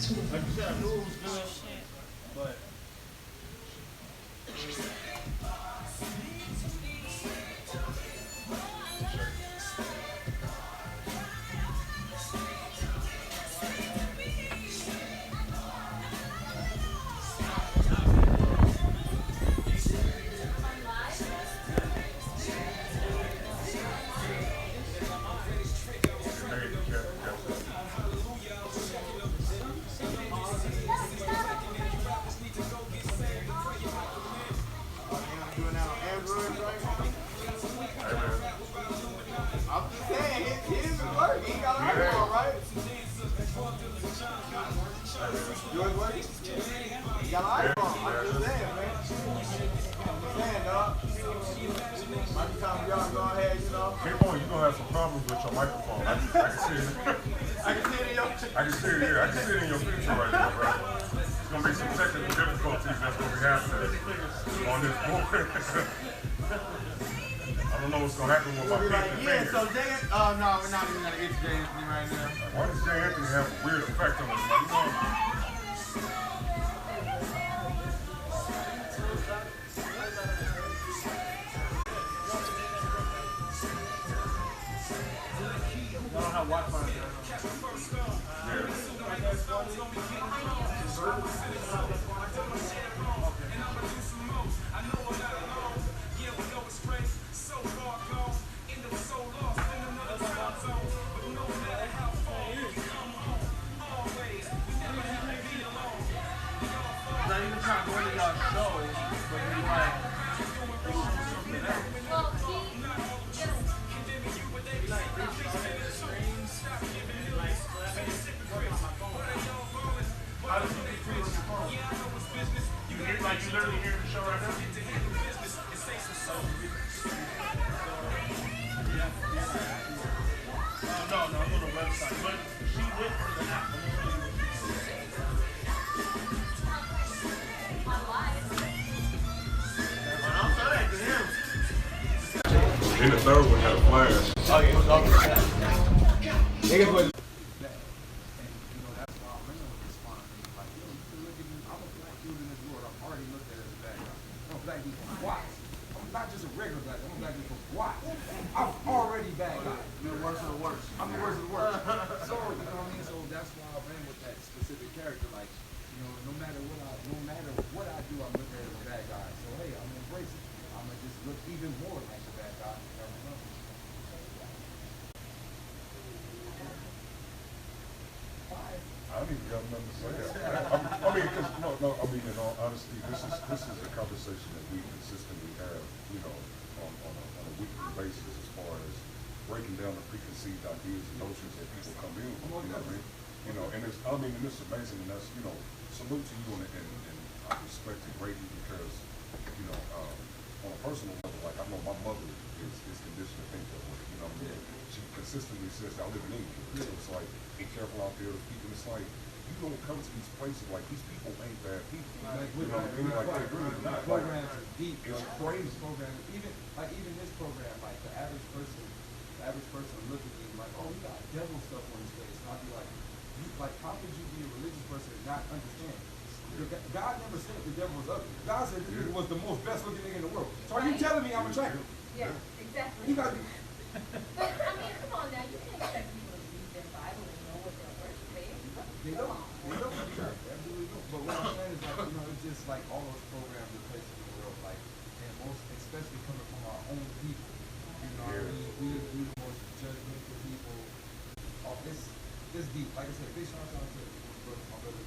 Like you said, I knew it was good, but then the third one had a flash. Oh, yeah. I don't even got nothing to say. I mean, because I mean, in all honesty, this is a conversation that we consistently have, you know, on a weekly basis, as far as breaking down the preconceived ideas and notions that people come in with. You know what I mean? You know, and it's amazing, and that's, you know, salute to you, and I respect it greatly because, you know, on a personal level, like I know my mother is conditioned to think that way. You know what I mean? She consistently says, I live in England, so it's like, be careful out there with people. It's like, you don't come to these places, like, these people ain't bad people. You know what I mean? Like, they're really not. Programs are deep. It's crazy. Programs, even this program, like, the average person will look at me like, oh, you got devil stuff on his face. And I'll be like, how could you be a religious person and not understand? God never said the devil was ugly. God said this nigga was the most best looking nigga in the world. So are you telling me I'm attractive? Yeah, exactly. You got to be. But I mean, come on now, you can't expect people to read their Bible and know what their worship is. They don't. Absolutely don't. But what I'm saying is, like, you know, it's just like all those programs in places in the world, like, and most, especially coming from our own people. You know what I mean? We the most judgmental people. Oh, it's deep. Like I said, big shout out to my brother.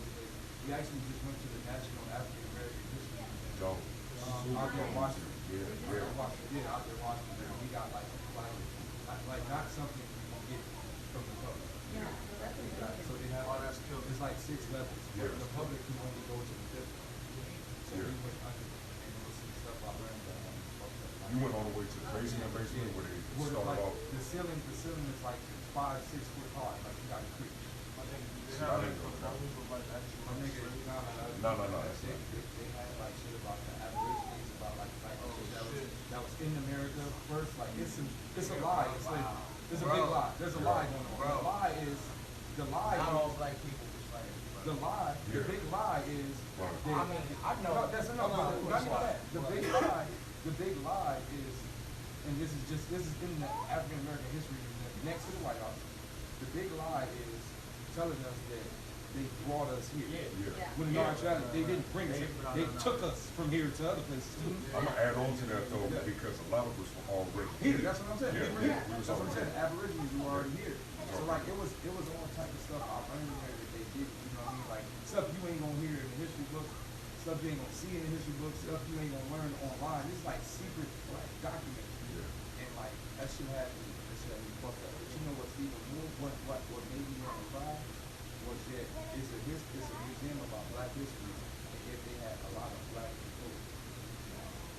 We actually just went to the National African American History Museum. Out there in Washington. Out there in Washington. We got like not something you can get from the public. Yeah, that's amazing. So they have it's like 6 levels. But the public can only go to the 5th level. So we went under and there was some stuff I learned You went all the way to the basement where they started off. The ceiling is like 5-6 foot high, like you got a creek. No. They had like shit about the Aborigines, about like that was in America first. Like it's a lie. It's a big lie. There's a lie going on. The lie is not all black people was like the lie, the big lie is Right. that, I mean, I know. no, that's enough. Not even that. The big lie is, and this is in the African American history, next to the White House. The big lie is telling us that they brought us here. Yeah. When in actuality, they didn't bring us here. They took us from here to other places too. I'm gonna add on to that though, because a lot of us were already Here, that's what I'm saying. Yeah, Here. we was That's what I'm already saying. The Aborigines were already here. So like it was all type of stuff out there that they did. You know what I mean? Like stuff you ain't gonna hear in the history books, stuff you ain't gonna see in the history books, stuff you ain't gonna learn online. It's like secret like documents. Yeah. And like that shit had me. That shit had me fucked up. But you know what's even more? What made me want to cry was that it's a museum about Black history, and yet they had a lot of Black employees.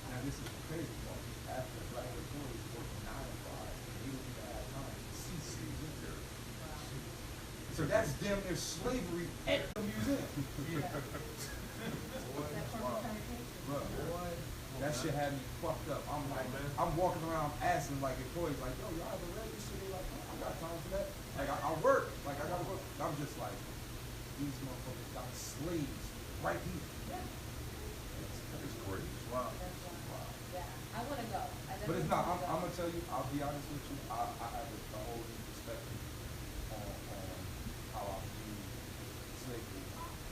Now this is the crazy part. After Black employees worked 9 to 5, and they don't even have time to see season. So that's damn near slavery at the museum. Bruh, that shit had me fucked up. I'm like, I'm walking around asking like employees, like, yo, y'all ever read this shit? They're like, oh, I got time for that. Like, I work. Like, I gotta work. I'm just like, these motherfuckers got slaves right here. It's crazy. Wow. Yeah, I wanna go. But it's not. I'm gonna tell you. I'll be honest with you. I have a whole new perspective on how I view slavery.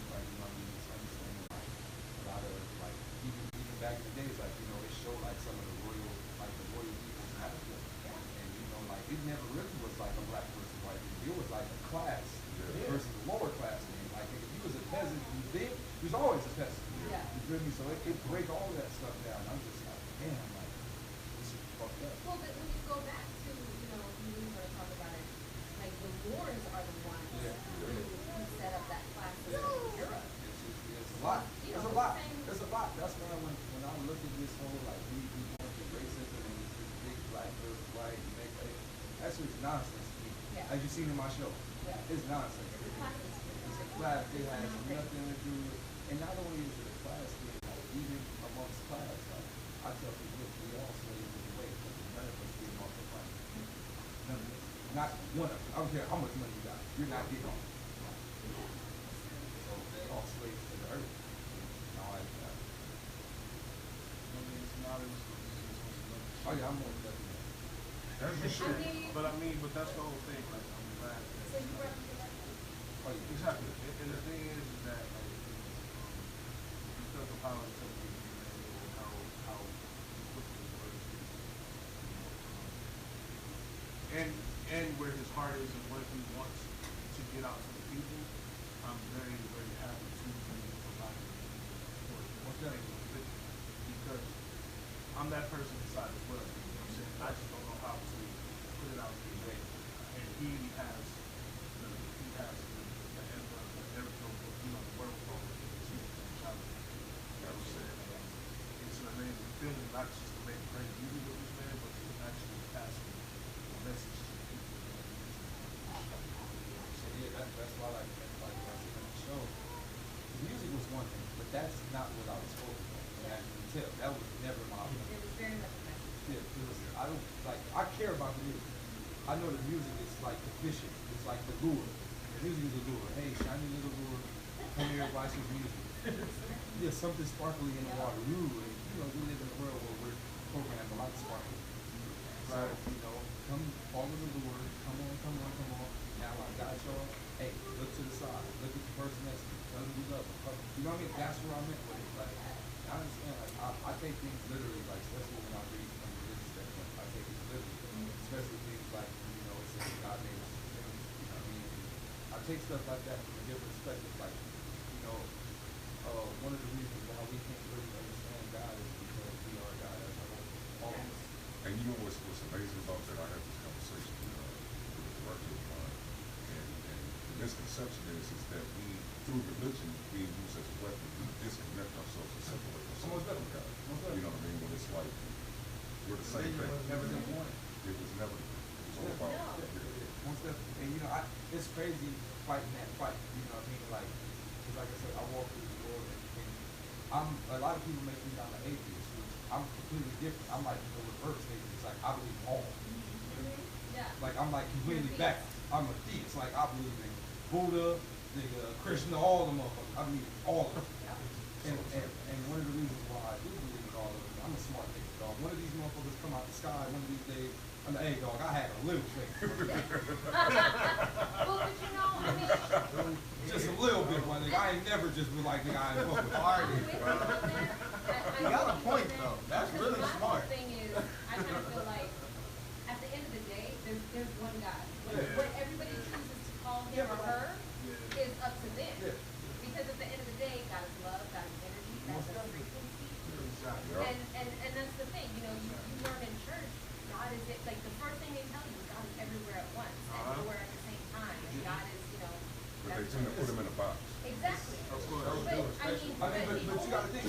Like, you know what I mean? It's understanding like a lot of like even back in the days, like you know, they show like some of the royal people in Africa, and you know, like it never really was like a Black versus white people. It was like a class versus a lower class. Man. Like if you was a peasant, you was always a peasant. Yeah. You feel me? So it break all that stuff down. I'm just like, damn, like this is fucked up. Well, but when you go back to, you know, you really want to talk about it, like the wars are the ones who set up that class system in Europe. It's a lot. It's a lot. It's a lot. That's why when I look at this whole like we going through racism and this big Black versus white, that's just nonsense to me. Yeah. As you seen in my show, Yeah. it's nonsense. It's a class system. It's a class. It has nothing to do with. And not only is it a class thing, like even amongst class, like I tell people, look, we all slaves in the way, but none of us getting off the planet. None of us. Not one of us. I don't care how much money you got. You're not getting off. So they're all slaves to the earth. And all that stuff. Oh yeah, I'm more definitely. That's for sure. But that's the whole thing. Like, I'm glad that. So you represent. Oh yeah. Exactly. And the thing is that, like, because of how intelligent he is and how quick his words is, and where his heart is and what he wants to get out to the people, I'm very, very happy to be providing for it. Because I'm that person inside as well. You know what I'm saying? I just don't know how to put it out there. And he has the wherewithal to speak to the child. You know what I'm saying? It's an amazing feeling, not just to make great music with this man, but to actually pass the message to the people. So yeah, that's why like I said on the show, the music was one thing, but that's not what I was focused on. And as you can tell, that was never my It was very much a message. Yeah, it was, I don't like. I care about the music. I know the music is like the fishing. It's like the lure. The music is a lure. Hey, shiny little lure, come here, watch this music. There's something sparkly in the water. Ooh, and you know we live in a world where we're programmed a lot of sparkle. So you know, come follow the lure. Come on. Now I got y'all. Hey, look to the side. Look at the person next to you. Tell them you love them. You know what I mean? That's where I'm at with it. Like, I understand. Like, I take things literally. Like, especially when I read from religious standpoint, I take it literally. Especially things like, you know, it says God made us. You know what I mean? I take stuff like that from a different perspective. Like, you know, one of the reasons why we can't really understand God is because we are God as a whole. All of us. And you know what's amazing about that? I had this conversation with a director of mine, and the misconception is that we, through religion being used as a weapon, we disconnect ourselves and separate ourselves from God. You know what I mean? When it's like we're the same thing. Never been born. It was never. It was all about. One step, and you know, it's crazy fighting that fight. You know what I mean? Cause like I said, I walk through the world, and a lot of people make me sound an atheist, which I'm completely different. I'm like the reverse atheist. Like I believe all. Yeah. Like I'm like completely back. I'm a theist. Like I believe in Buddha, Agnostic, Christian, all the motherfuckers. I mean, all of them. And one of the reasons why I do believe in all of them, I'm a smart nigga, dog. One of these motherfuckers come out the sky one of these days. I'm like, hey, dog, I had a little faith. Well, but you know, I mean, Just a little bit, my nigga. I ain't never just been like, nigga, I ain't fuck with with party. you You got a point, though. That's because really my smart. whole thing is, I kind of feel like, at the end of the day, there's one God. Yeah. What everybody chooses to call him or her Yeah. is up to them. Yeah. Because at the end of the day, God is love, God is energy, that's a frequency. Exactly. Yep. And that's the thing, you know, you learn in church, God is it, like the first thing they tell you is God is everywhere at once, and nowhere at the same time. And God is, you know, But they that's tend to put them in a box. exactly. Of course. But But you gotta think.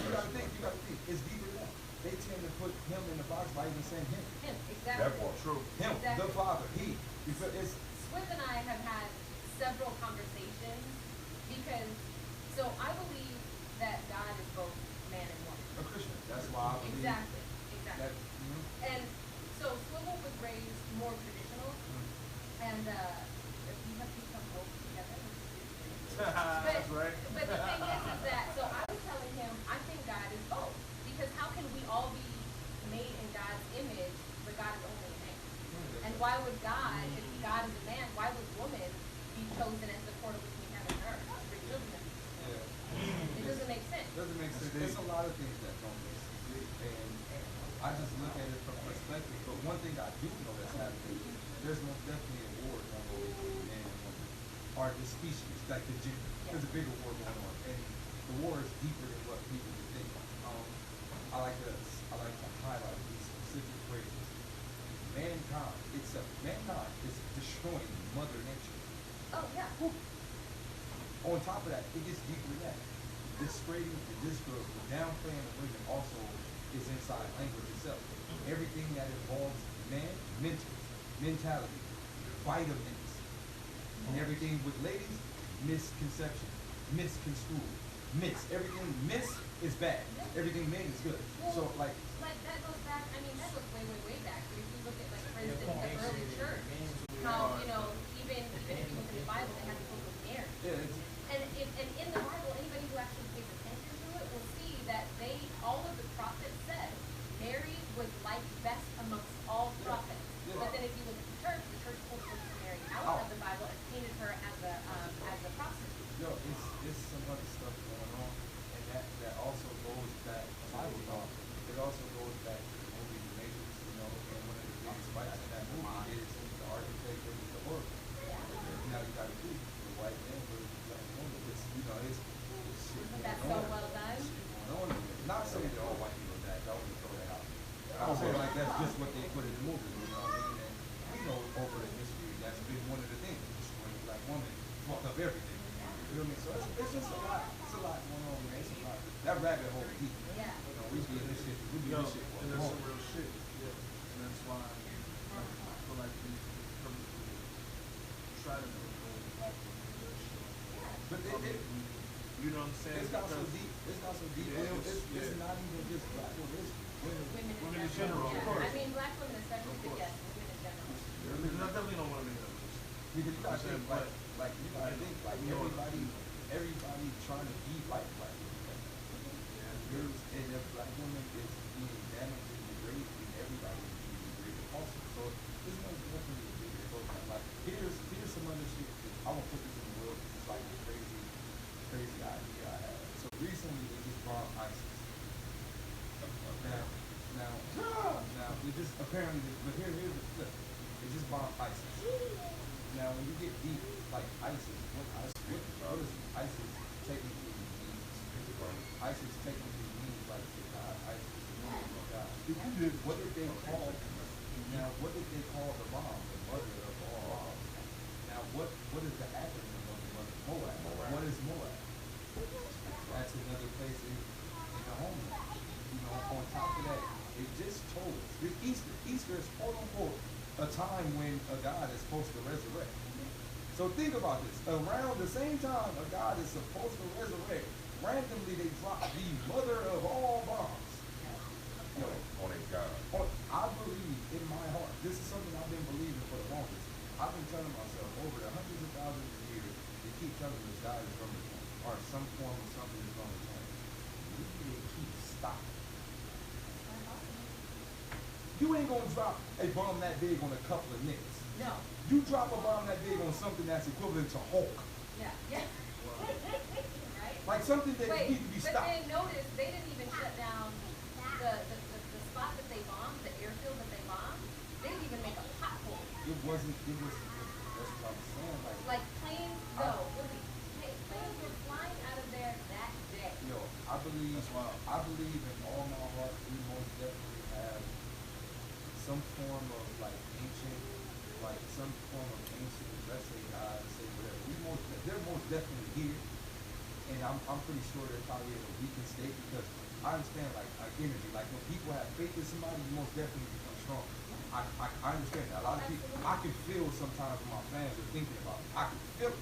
It's deeper than that. They tend to put him in the box by even saying him. him, That exactly. part. True. Him, Exactly. the Father, he. Because it's, Swift and I have had several conversations because, so I believe that God is both man and woman. a Christian. That's why I believe Exactly, that. exactly. And so Swivel was raised more traditional, and if you have become both together, That's right. but the thing is that, so I was telling him, I think God is both. Because how can we all be made in God's image, but God is only a man? And why would God, if God is a man, why would woman be chosen as the portal between heaven and earth for children? Yeah. It doesn't make sense. Doesn't make sense. There's a lot of things that don't make sense. And I just look at it from perspective. But one thing I do know that's happening, there's most definitely a war going on between man and woman. Or the species, like the gender. There's a bigger war going on. And the war is deeper than what people would think. I like to highlight these specific phrases. Mankind is destroying Mother Nature. Oh, yeah. On top of that, it gets deeper than that. The downplaying of women also is inside language itself. Everything that involves man, mentality, vitamins, and everything with ladies, misconception, misconstrued, everything is bad. Everything men is good. So like That goes back, I mean, that goes way, way, way back. But if you look at, like, for instance, the early church, how, you know, even if you look in the Bible, they had the book of Mary. yeah, it's, And in the Bible, anybody who actually pays attention to it will see that all of the prophets said Mary was liked best amongst all prophets. But then if you look at the church pulled the book of Mary out of the Bible and painted her as a prostitute. it's some other stuff going on, and that also goes back. Bible talk. It also goes back to the movie The Matrix, you know, and one of the biggest fights in that movie is the architect of the Oracle. Now you gotta do the white man versus the black woman. It's shit But that's going so on. well done. Shit going on in there. Not saying that all white people are bad. I wouldn't throw that out. I'm saying like that's just what they put in the movie. You know what I mean? And we know over the history that's been one of the things. Destroying the black woman, fucked up everything. You know what I mean? So it's just a lot. It's a lot going on, man. It's a lot. That rabbit hole deep. Yeah. You know, we be in this shit. We be Yo, in this shit for and a that's long some real shit. Yeah. And that's why I feel like we purposely try to do it black people. But You know what I'm saying? it's not so Because deep. It's not so deep. It is, It's yeah. not even just black women. It's women. Women in general, of yeah. course. I mean, black women especially, Of but course. yes, women in general. I definitely don't want to make that list. Because you gotta think But- like you gotta think like everybody trying to be like black women. And if black women is being damaged and degraded, then everybody is being degraded also. So this is definitely a bigger program. Like here's some other shit. I won't put this in the world because it's like a crazy idea I had. So recently they just bombed ISIS. Now we just apparently, but here's the flip. They just bombed ISIS. Now when you get deep, like ISIS, what does ISIS technically mean? ISIS technically means like God. ISIS means God. What did they call? Now what did they call the bomb? The mother of all bombs. Now what is the acronym of the mother? Moab. What is Moab? That's another place in the homeland. You know, on top of that, it just told us this Easter is quote unquote a time when a God is supposed to resurrect. So think about this. Around the same time a God is supposed to resurrect, randomly they drop the mother of all bombs. Yo, On a God. I believe in my heart. This is something I've been believing for the longest. I've been telling myself over the hundreds of thousands of years, they keep telling us God is going to return, or some form of something is going to return. We need to keep stopping. You ain't going to drop a bomb that big on a couple of niggas. No. You drop a bomb that big on something that's equivalent to Hulk. Yeah. Yeah. Right? Like something that Wait, needs to be but stopped. then notice they didn't even shut down the spot that they bombed, the airfield that they bombed. They didn't even make a pothole. It was, that's what I'm saying. Like planes, no. Planes were flying out of there that day. Yo, I believe in all my heart we most definitely have some form of like ancient, let's say God, say whatever. They're most definitely here, and I'm pretty sure they're probably in a weakened state because I understand like energy. Like when people have faith in somebody, you most definitely become strong. I understand that. A lot of people, I can feel sometimes when my fans are thinking about it. I can feel it.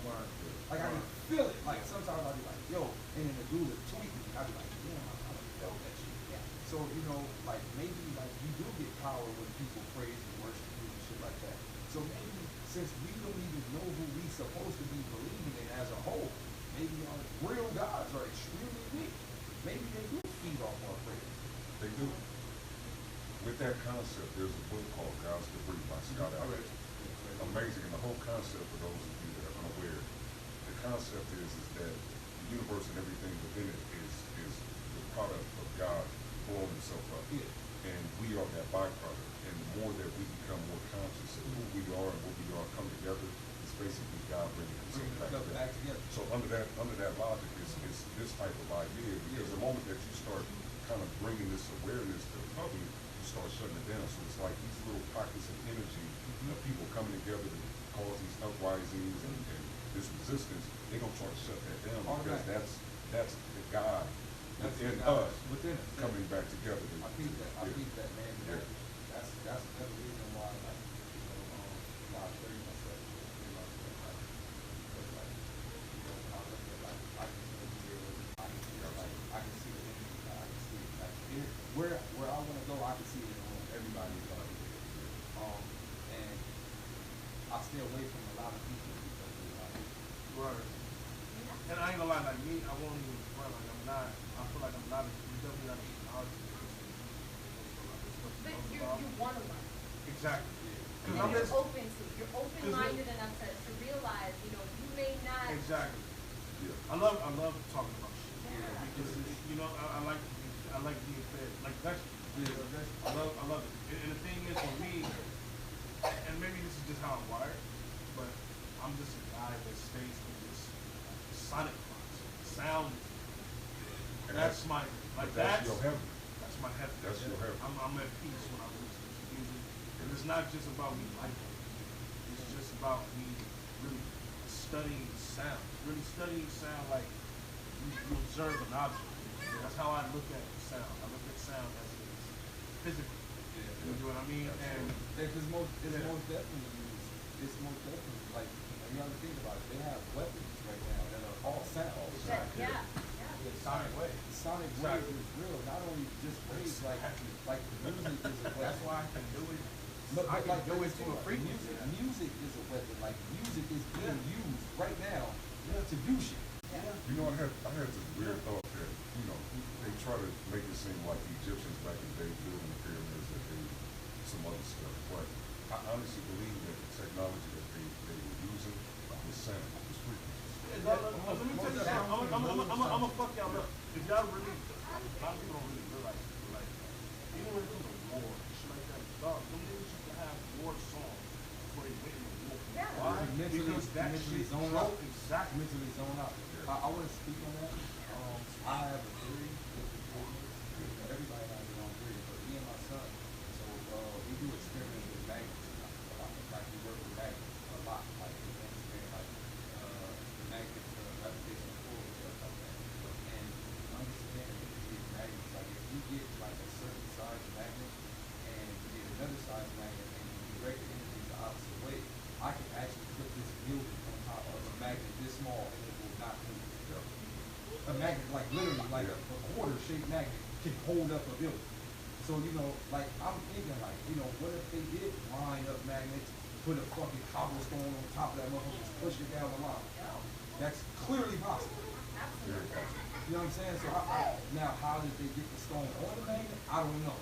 Like I can feel it. Like sometimes I'll be like, yo, and then the dude is tweaking me. I'll be like, damn, I felt that shit. Yeah. So, you know, like maybe like you do get power when people praise and worship you and shit like that. So maybe since we don't even know who we supposed to be believing in as a whole, maybe our real gods are extremely weak. Maybe they do feed off our prayer. They do. With that concept, there's a book called God's Debris by Scott Adams. Amazing. And the whole concept, for those of you that are unaware, the concept is that the universe and everything within it is the product of God blowing himself up. Yeah. And we are that byproduct. And the more that we become more conscious of who we are and what we are come together, it's basically God bringing himself back together. So under that logic is this type of idea, because the moment that you start kind of bringing this awareness to the public, you start shutting it down. So it's like these little pockets of energy of people coming together to cause these uprisings and this resistance, they're going to try to shut that down because that's the God within us coming back together. I think that, man. Yeah. That's another reason why, like, you know, why I bury myself, because, like, you know, when I look at, like, I can see the mirror, I can see the energy, I can see it, like, where I want to go, I can see it in everybody's and I stay away from a lot of people because of like, Right. And I ain't gonna lie, like me, I won't even front, like I feel like I'm not, definitely not a knowledge person. But you want to learn. Exactly. And I'm you're just, open to it. You're open-minded enough to realize, you know, you may not. exactly. Yeah. I love talking about shit. Yeah. Because you know, I like being fed, like vegetables. I love it. And the thing is, for me, and maybe this is just how I'm wired, but I'm just a guy that stays in this sonic box, sound. And That's my like that's your heaven. That's my heaven. That's your heaven. I'm at peace when I'm listening to music, and it's not just about me liking it. It's just about me really studying sound. Really studying sound like you observe an object. That's how I look at sound. I look at sound as it's physical. You know what I mean? And it's most definitely like, you gotta think about it. They have weapons right now that are all sound. Yeah. sonic wave. The sonic wave is real. Not only just waves, like music is a weapon. That's why I can do it. But I can do it to a like, frequency. music is a weapon. Like music is being used right now to do shit. You know, I had this weird thought that, you know, they try to make it seem like the Egyptians back in the day building the pyramids, that they some other stuff. But I honestly believe that the technology that they were using was sound, was frequencies. Let me tell you something. I'm gonna fuck y'all up. If y'all really, a lot of people don't really realize it, but like, even when it comes to war and shit like that, dog, them niggas used to have war songs before they went into war. Yeah. Why? Because that mentally shit zone drove out. exactly. Mentally zone out. I want to speak on that. I have a theory. Everybody has their own theory, but me and my son, so we do experiments with magnets a lot. Like we work with magnets a lot. Like we understand like the magnets, gravitational pull and stuff like that. And understand these magnets, like if you get like a certain size magnet and you get another size magnet and you direct the energy the opposite way, I can actually put this building on top of a magnet this small and it will not move. A magnet, like literally, like a quarter-shaped magnet can hold up a building. So, you know, like, I'm thinking, like, you know, what if they did line up magnets, put a fucking cobblestone on top of that motherfucker, just push it down the line? That's clearly possible. Very Absolutely. possible. You know what I'm saying? So now, how did they get the stone on the magnet? I don't know.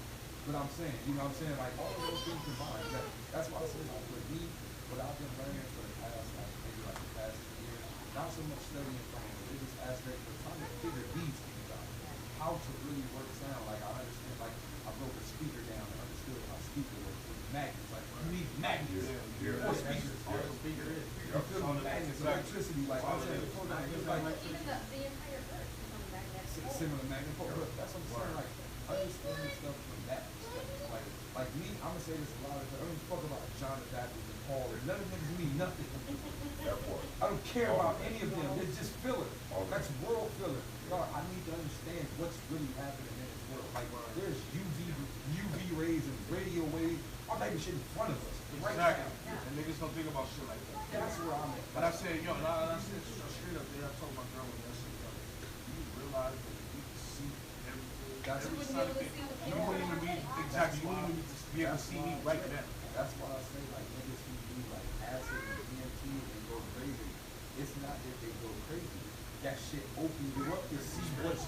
But I'm saying, you know what I'm saying? Like all of those things combined. That's why I say, like, with me, what I've been learning for the past, like maybe like the past 2 years, not so much studying from a religious aspect, but trying to figure these things out. How to really work sound. Like I understand, like I broke a speaker down and understood how speaker works with magnets. Like you need magnets for speakers. All the speaker is. You feel me? Magnets, electricity, like I'm saying, the program is like Even the entire earth is on a magnetic pole. similar magnet. But that's what I'm saying. Like understanding stuff from that perspective. Like me, I'm gonna say this a lot of times. I don't fuck about John the Baptist and Paul. Or none of them mean nothing. That part. I don't care about any of them. It's just filler. Okay. That's world filler. God, I need to understand what's really happening in this world. Like there's UV rays and radio waves. All type of shit in front of us right Exactly. now. And niggas don't think about shit like that. That's where I'm at. But I said, yo, and I said straight up there, I told my girl when I said, yo, you realize that we can see everything. That's You what wouldn't be able to see the You wouldn't even be, exactly, you wouldn't even be able to see me right now. That's why I say like niggas who do like acid and DMT and go crazy. It's not that they go crazy. That shit opens you up to see what's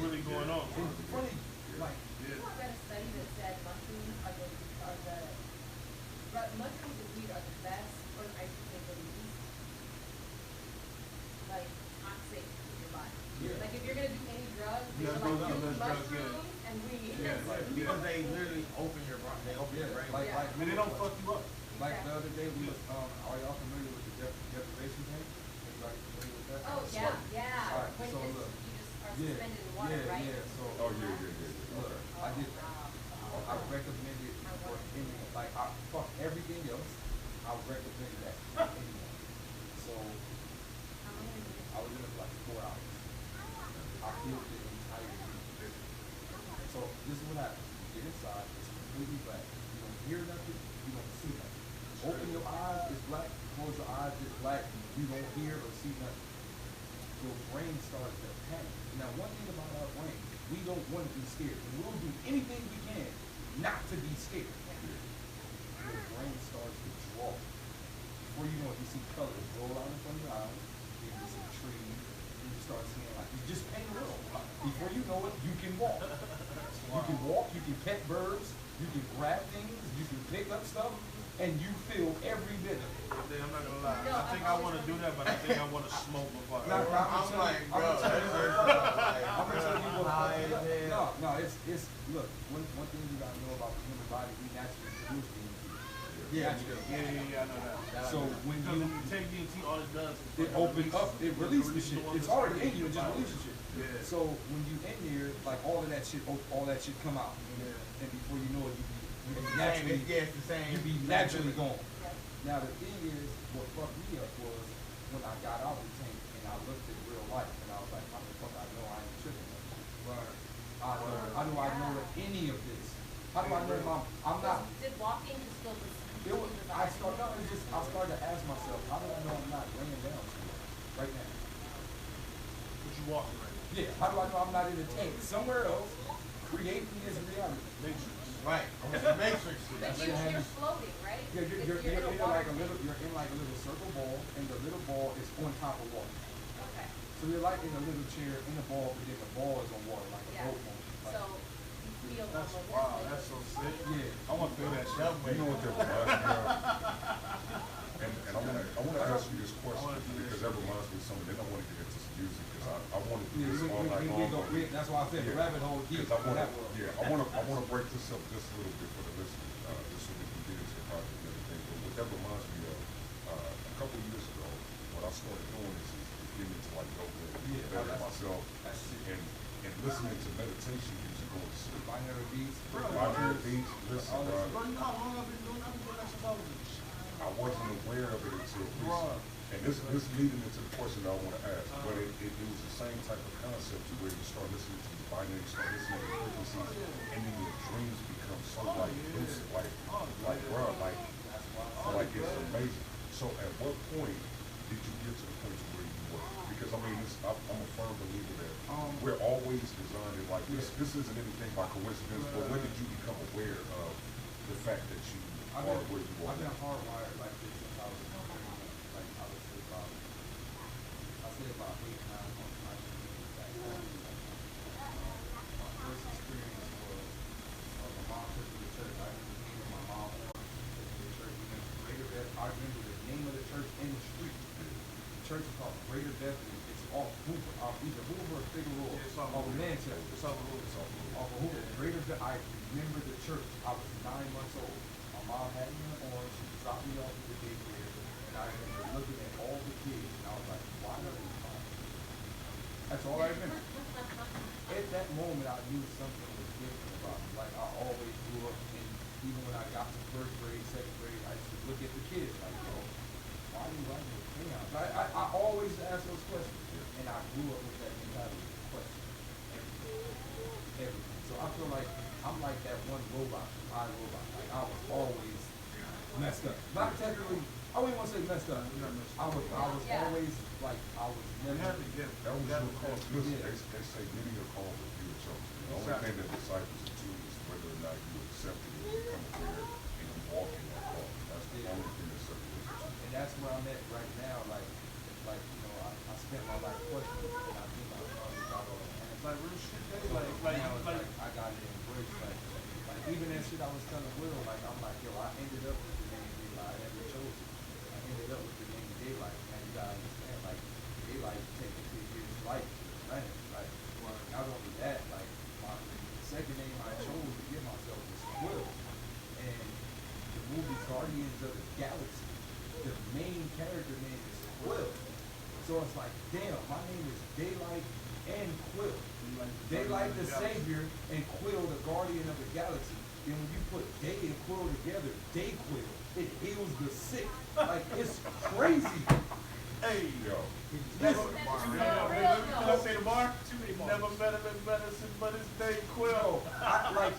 really going on. in front of you. Like I read a study that said mushrooms are mushrooms and weed are the best, or I should say the least, like, toxic to your body. Yeah. Like, if you're gonna do any drugs, Yeah, you're those like, are do those drugs, yeah. mushrooms and weed. Yeah, right. Because they literally open your brain. They open your brain. like Yeah. I mean, they don't fuck you up. like the other day we was are y'all familiar with the deprivation tank? Anybody familiar with that? Oh, yeah, yeah. Alright, When so it's, look. you just are suspended in water, yeah, right? yeah. So Oh, yeah. look, I did that. I recommend it for anyone. Like fuck everything else. I recommend that for anyone. So I was in it for like 4 hours. I filled the entire thing. So this is what happens. You get inside, it's completely black. You don't hear nothing, you don't see nothing. Open your eyes, it's black. Close your eyes, it's black. You don't hear or see nothing. Your brain starts to panic. Now one thing about our brain, we don't want to be scared. And we'll do anything we can not to be scared. Your brain starts to draw. Before you know it, you see colors roll out in front of your eyes. You see trees. You start seeing like you just paint a world. Before you know it, you can walk. You can walk. You can pet birds. You can grab things. You can pick up stuff, and you feel every bit of it. I'm not gonna lie. No, I think I want to do that, but I think I want to smoke before I Nah, I'm like, bro, I'm gonna tell you what. high as hell. No, it's look. One thing you gotta know about the human body, we naturally produce DMT. Yeah, I know that. So when Because when you you take DMT, all it does is it opens up, it releases the shit. It's already in you, it just releases shit. Yeah. So when you in there, like all that shit come out. Yeah. And before you know it, you be It's naturally, the same. you be naturally gone. Now the thing is, what fucked me up was when I got out of the tank and I looked at real life and I was like, how the fuck I know I ain't tripping? How do I know any of this? How do I know I'm not? Did walking just feel this? I started to ask myself, how do I know I'm not laying down right now? But you walking right now. Yeah, how do I know I'm not in the tank? Somewhere else, creating this reality. Matrix. Right. It's the Matrix. But you're floating, right? Yeah, You're you're in a in water like a little, tank. you're in like a little circle ball, and the little ball is on top of water. Okay. So you're like in a little chair in a ball, but then the ball is on water, like a Yeah. boat ball. So you feel That's almost wow. like- That's so sick. Yeah. I want to feel that shit. You know what that reminds me of? And I want to ask you this question because that reminds me of something. Then I want to get into some music because I want to do Yeah, this all night long. that's why I said the Yeah. rabbit hole deep. Because in that world. I want to break this up just a little bit for the listeners, just so we can get into the project and everything. But what that reminds me of, a couple of years ago, what I started doing is getting into like yoga and bettering myself That's it. and listening to meditation music going to sleep. Binary beats. Binary beats, listen, all bro. this. Bro, you know how long I've been doing that? I've been doing that since I was a child. I wasn't aware of it until Bruh. recently. And this leading into the question that I want to ask, but it was the same type of concept to where you start listening to the binary, start listening to frequencies, and then your dreams become so like lucid, like bro, like it's amazing. So at what point did you get to the point to where you were? Because I mean, I'm a firm believer that we're always designed in like this. This isn't anything by coincidence, but when did you become aware of the fact that you are where you are? I've been hardwired like this since I was like I would say about I say about 8, 9 months, I should be back home. My first experience was my mom took me to church. I remember me and my mom took me to church. We went to Greater Bethany. I remember the name of the church in the street. The church is called Greater Bethany. It's off Hoover, either Hoover or Figueroa. It's off off Hoover. Manchester. It's off Hoover. It's off Hoover. Off of Hoover. Greater Bethany. I remember the church. I was 9 months old. My mom had me in orange. She dropped me off at the daycare. And I remember looking at all the kids. And I was like, why are they crying? That's all I remember. At that moment, I knew something was different about me. Like, I always grew up, and even when I got to first grade, second grade, I used to look at the kids like, yo, why do you like this chaos? I always ask those questions, and I grew up with that mentality of question everything. So I feel like I'm like that one robot, iRobot. Like, I was always messed up. Not technically, I wouldn't want to say messed up. I was always like, I was You never. have to get. That was your call. Listen, Yeah. they say many are called, but few are chosen. The only Exactly. thing that disciples are to is whether or not you accept it and become aware and you walk in that call. That's the only thing that separates the two. And that's where I'm at right now. Like you know, I spent my life questioning, and I think I finally got all the answers. Like real shit, So they now it's like. like I got it embraced. Like even that shit I was telling Will, like I'm like, yo, I ended up with the name DAYLYT. I never chose it. I ended up with the name DAYLYT. And you gotta understand, like DAYLYT technically gives light to the planet. Like, well, not only that, like the second name I chose to give myself was Will. And the movie Guardians of the Galaxy, the main character name is Quill. So it's like, damn, my name is DAYLYT and Quill. DAYLYT the Savior and Quill the Guardian of the Galaxy. Then when you put Day and Quill together, DayQuil, it heals the sick. Like, it's crazy. Hey, Yo, never. real, Can I say the bar? Too many bars. Never better than medicine, but it's day quill. But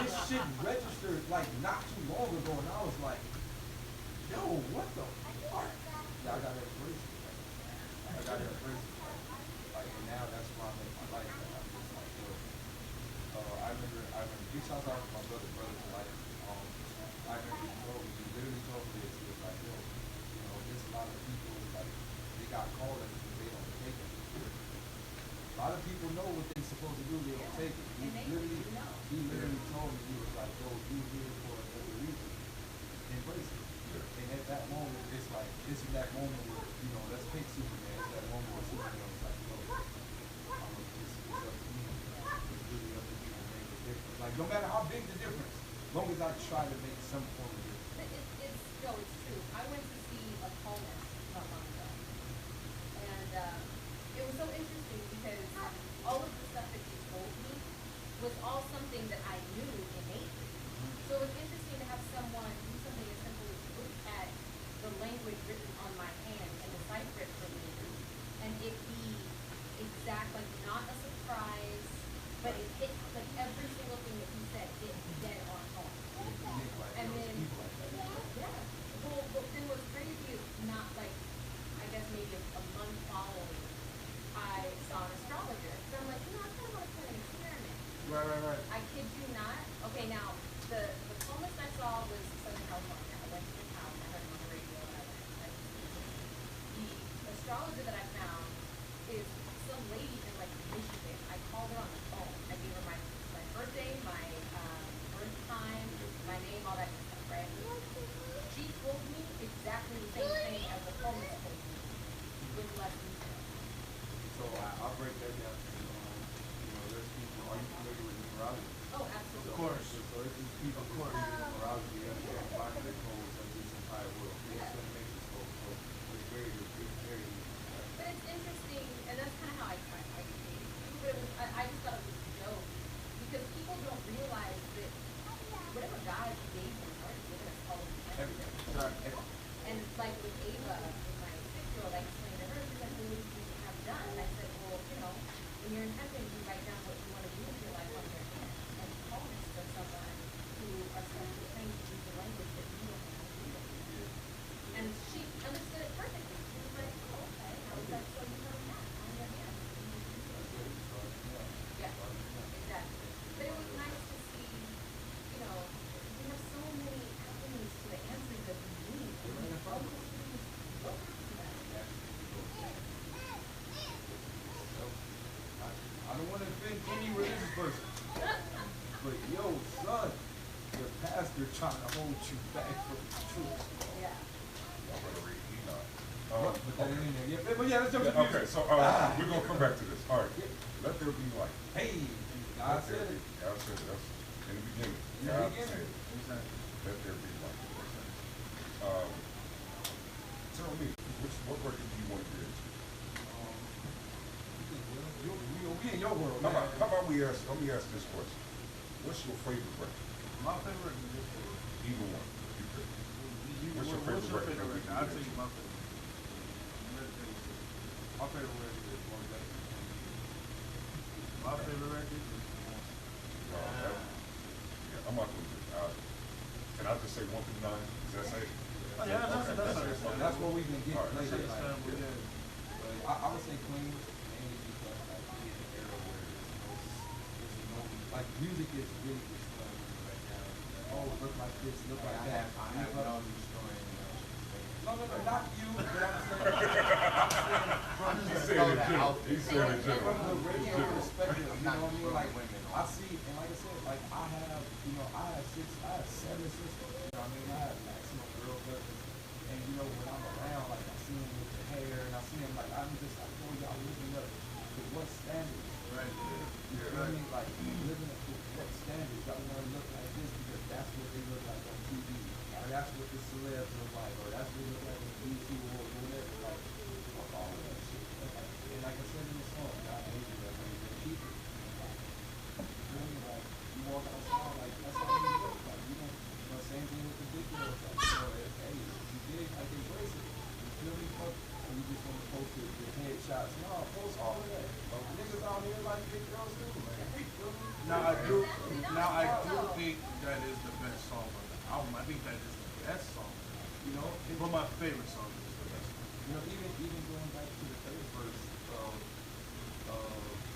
this shit registered like not too long ago, and I was like, yo, what the fuck? Yeah, I gotta embrace it. I gotta embrace it. Like, and now that's why I'm in my life. And I'm just like, yo. I remember, big shout out to my brother to life. I remember he literally told me this. He was like, yo, you know, there's a lot of people, like, they got called because they don't take it. A lot of people know what they're supposed to do, they don't take it. And they do know. He literally told me, he was like, yo, you here for another reason. Embrace it. And at that moment, it's like, this is that moment where, you know, let's pick Superman. It's that moment where Superman was like, yo, this is up to me. It's really up to me to make a difference. Like, no matter how big the difference, as long as I try to make some form of difference. It's true. I went to see a palmist not long ago. And it was so interesting because all of the stuff that you told me was all something that I knew innately. So it was interesting to have someone do something as simple as look at the language written on my hand and decipher it for me. And it be exact, like not a surprise, but it hit, like every single thing that he said hit dead on home. And then, yeah. Well, but then what's crazy is not like, I guess maybe a month following, I saw an astrologer. So I'm like, I kind of want to play an experiment. Right. I kid you not. Okay, now, the palmist trying to hold you back from the truth. Yeah. Y'all better read Enoch. But that ain't in there. Yeah, but yeah, let's jump to Yeah, okay, music. so we're gonna come back to this. All right, let there be light. Hey, God said it. God said it. That's in the beginning. In the God beginning. said, let there be light. Tell me, what record do you want to get into? We in your world, How man. about let me ask this question. What's your favorite record? My favorite is Either one. You pick. What's your what's your favorite favorite record? record? I'll tell you my favorite. Let me tell you something. My favorite record is One Day. My favorite record is One. Yeah, I'm not going to. Can I just say 1 through 9? Is that safe? Oh, yeah, That's what we've been getting All right, lately. that's Like, understandable, yeah. I would say Queen mainly because like we in an era where there's no like music is really destroying right now. Oh, look like this, look like that. I have no destroying. No, not you. But I'm saying, He said it general. He said it from general. the radio perspective, you know what I mean? Like women. I see, and like I said, like I have 7 sisters. You know what I mean? I have maximum girl cousins, and you know when I'm around, like I see them with the hair, and I see them like I'm just like, oh, y'all living up to what standards? Right. You feel me? Like living up to what standards? Y'all want to look like this because that's what they look like on TV, or that's what the celebs look like, or that's what they look like on BT or whatever. Like fuck all of that shit. And like I said in the song, God made you that way. Keep it. Really, like, you walk outside, like, that's how you look. Like, you know, same thing with the big girls. Like, you know, hey, you dig, like, embrace it. You feel me? Fuck, and you just want to post the headshots. No, post all of that. Niggas out here like big girls too, man. You feel me? Now I do think that is the best song on the album. I think that is the best song. You know, But my favorite song is the best song. you know, even going back to the third verse of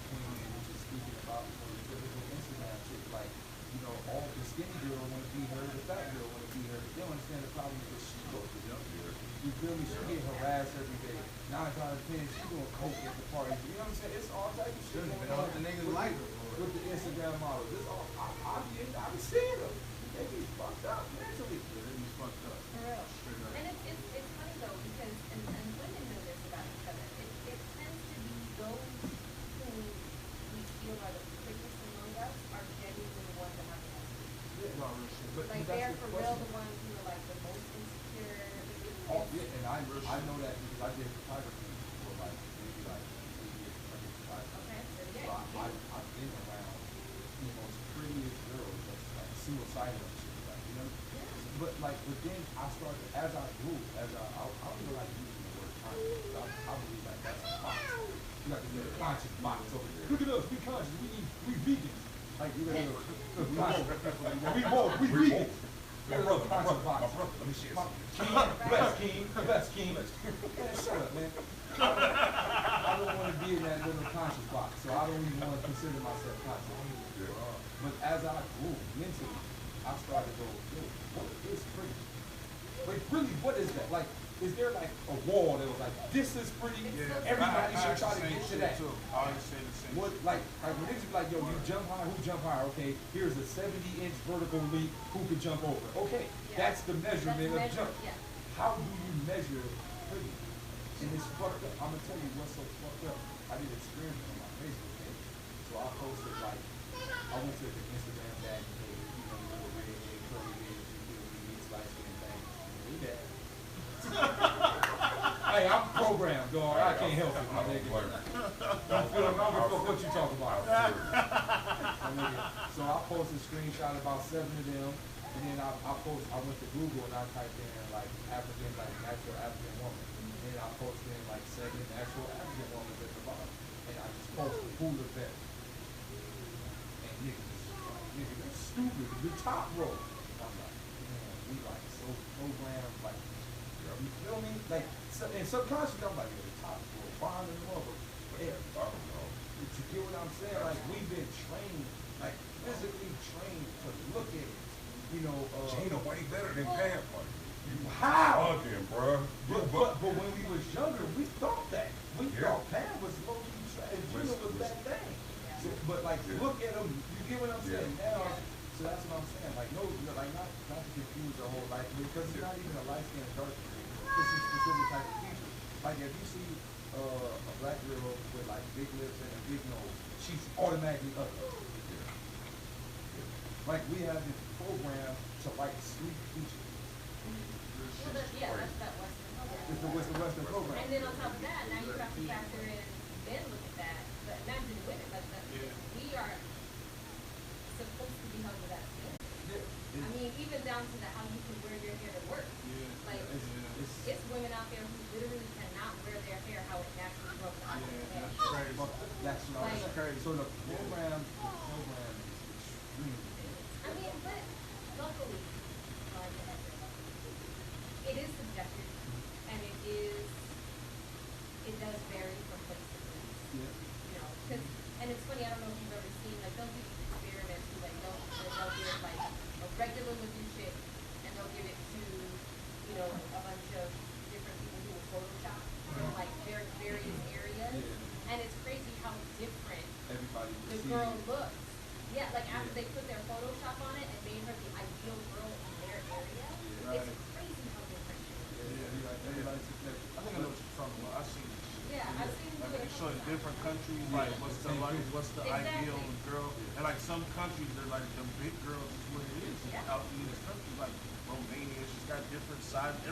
Queen, which is speaking about the typical Instagram chick, like, you know, all the skinny girl want to be her, the fat girl want to be her. They don't understand the problem is that she goes through. You feel me? She get harassed every day. 9 out of 10, she doing coke at the parties. You know what I'm saying? It's all type of shit going on The niggas with like with the Instagram models. It's all I be seeing them. They be fucked up mentally. They be fucked up. For real. Straight up. And it's funny though, because, and women know this about each other, it tends to be those who we feel are the quickest among us are genuinely the ones that have the most. Yeah, no, real shit. But Like that's they're the for real question. the ones who are like the most insecure. Oh, yeah, and I know that because I did photography for like maybe 8 years. I did photography. Okay, so So yeah. I've been around the most prettiest girls that's like suicidal and shit, like, you know? But then I started, as I grew, I don't even like using the word conscious. I believe like that's a box. You got to get a conscious box over there. Look at us, we conscious, we vegans. Like, you got to we woke, we vegans. My brother, let me share something. Best king. Man, shut up, man. I don't want to be in that little conscious box, so I don't even want to consider myself conscious. But as I grew mentally, I started to go, yo, what is pretty? Like, really, what is that? Like, is there like a wall that was like, this is pretty? Yeah, Everybody I should try to say get to shit that. too. I always say the same What, shit. like when niggas be like, yo, you jump high, who jump higher? Okay, here's a 70-inch vertical leap, who can jump over? Okay, Yeah. that's the measurement of jump. Yeah. How do you measure pretty? And it's fucked up. I'm gonna tell you what's so fucked up. I did experiment on my Facebook page. So I posted like, I went to the Instagram back page, you know, the little redhead, curly head, you know, these light skin thing. We bad. Hey, I'm programmed, dog. I can't help it, my nigga. Don't feel what you talking about. So I posted a screenshot about 7 of them, and then I went to Google and I typed in like African, like natural African woman. And then I posted in like 7 actual African women at the bottom. And I just posted who the best. And nigga, that's stupid. The top row. I'm like, man, we like so programmed, like, you feel me? Like, and subconsciously, I'm like, yeah, the top row, bond and rubber. Yeah, you get what I'm saying? Like, we've been trained, like, physically trained to look at it. You know, Gina way better than Pam. how? Bugging, bro. But when we was younger, we thought that. We thought Pam was low-key trash. Gina was that thing. So, but like, look at them. You get what I'm saying? Now, so that's what I'm saying. Like, no, like not not to confuse the whole life, because it's not even a light skin dark skin. It's a specific type of feature. Like if you see a black girl with like big lips and a big nose, she's automatically ugly. Like we have this program to like sleek features. Well, that's that Western program. It's the Western program. And then on top of that, now you have to factor in men look at that, but imagine women, but we are supposed to be held to that standard. I mean, even down to how you can wear your hair to work. Like, it's women out there who literally cannot wear their hair how it naturally grows out of their head. That's crazy. So the program is extremely. I mean, but luckily, like, it is subjective, and it does vary from place to place. Yeah. You know, and it's funny, I don't know if you've ever seen, like, they'll do these experiments where, like, they'll give, like, a regular looking chick, and they'll give it to, you know, a bunch of different people who will Photoshop from, like, various areas. Yeah. And it's crazy how different Everybody the girl looks. Yeah, like after they put their Photoshop on it and made her the ideal girl in their area, it's crazy how different she looks. I think I know what you're talking about. I've seen it. Yeah, I've seen Like it. they show in different countries, like what's the ideal girl, and like some countries they're like the big girls is what it is. Yeah. Out in these countries like Romania, she's got different size. I've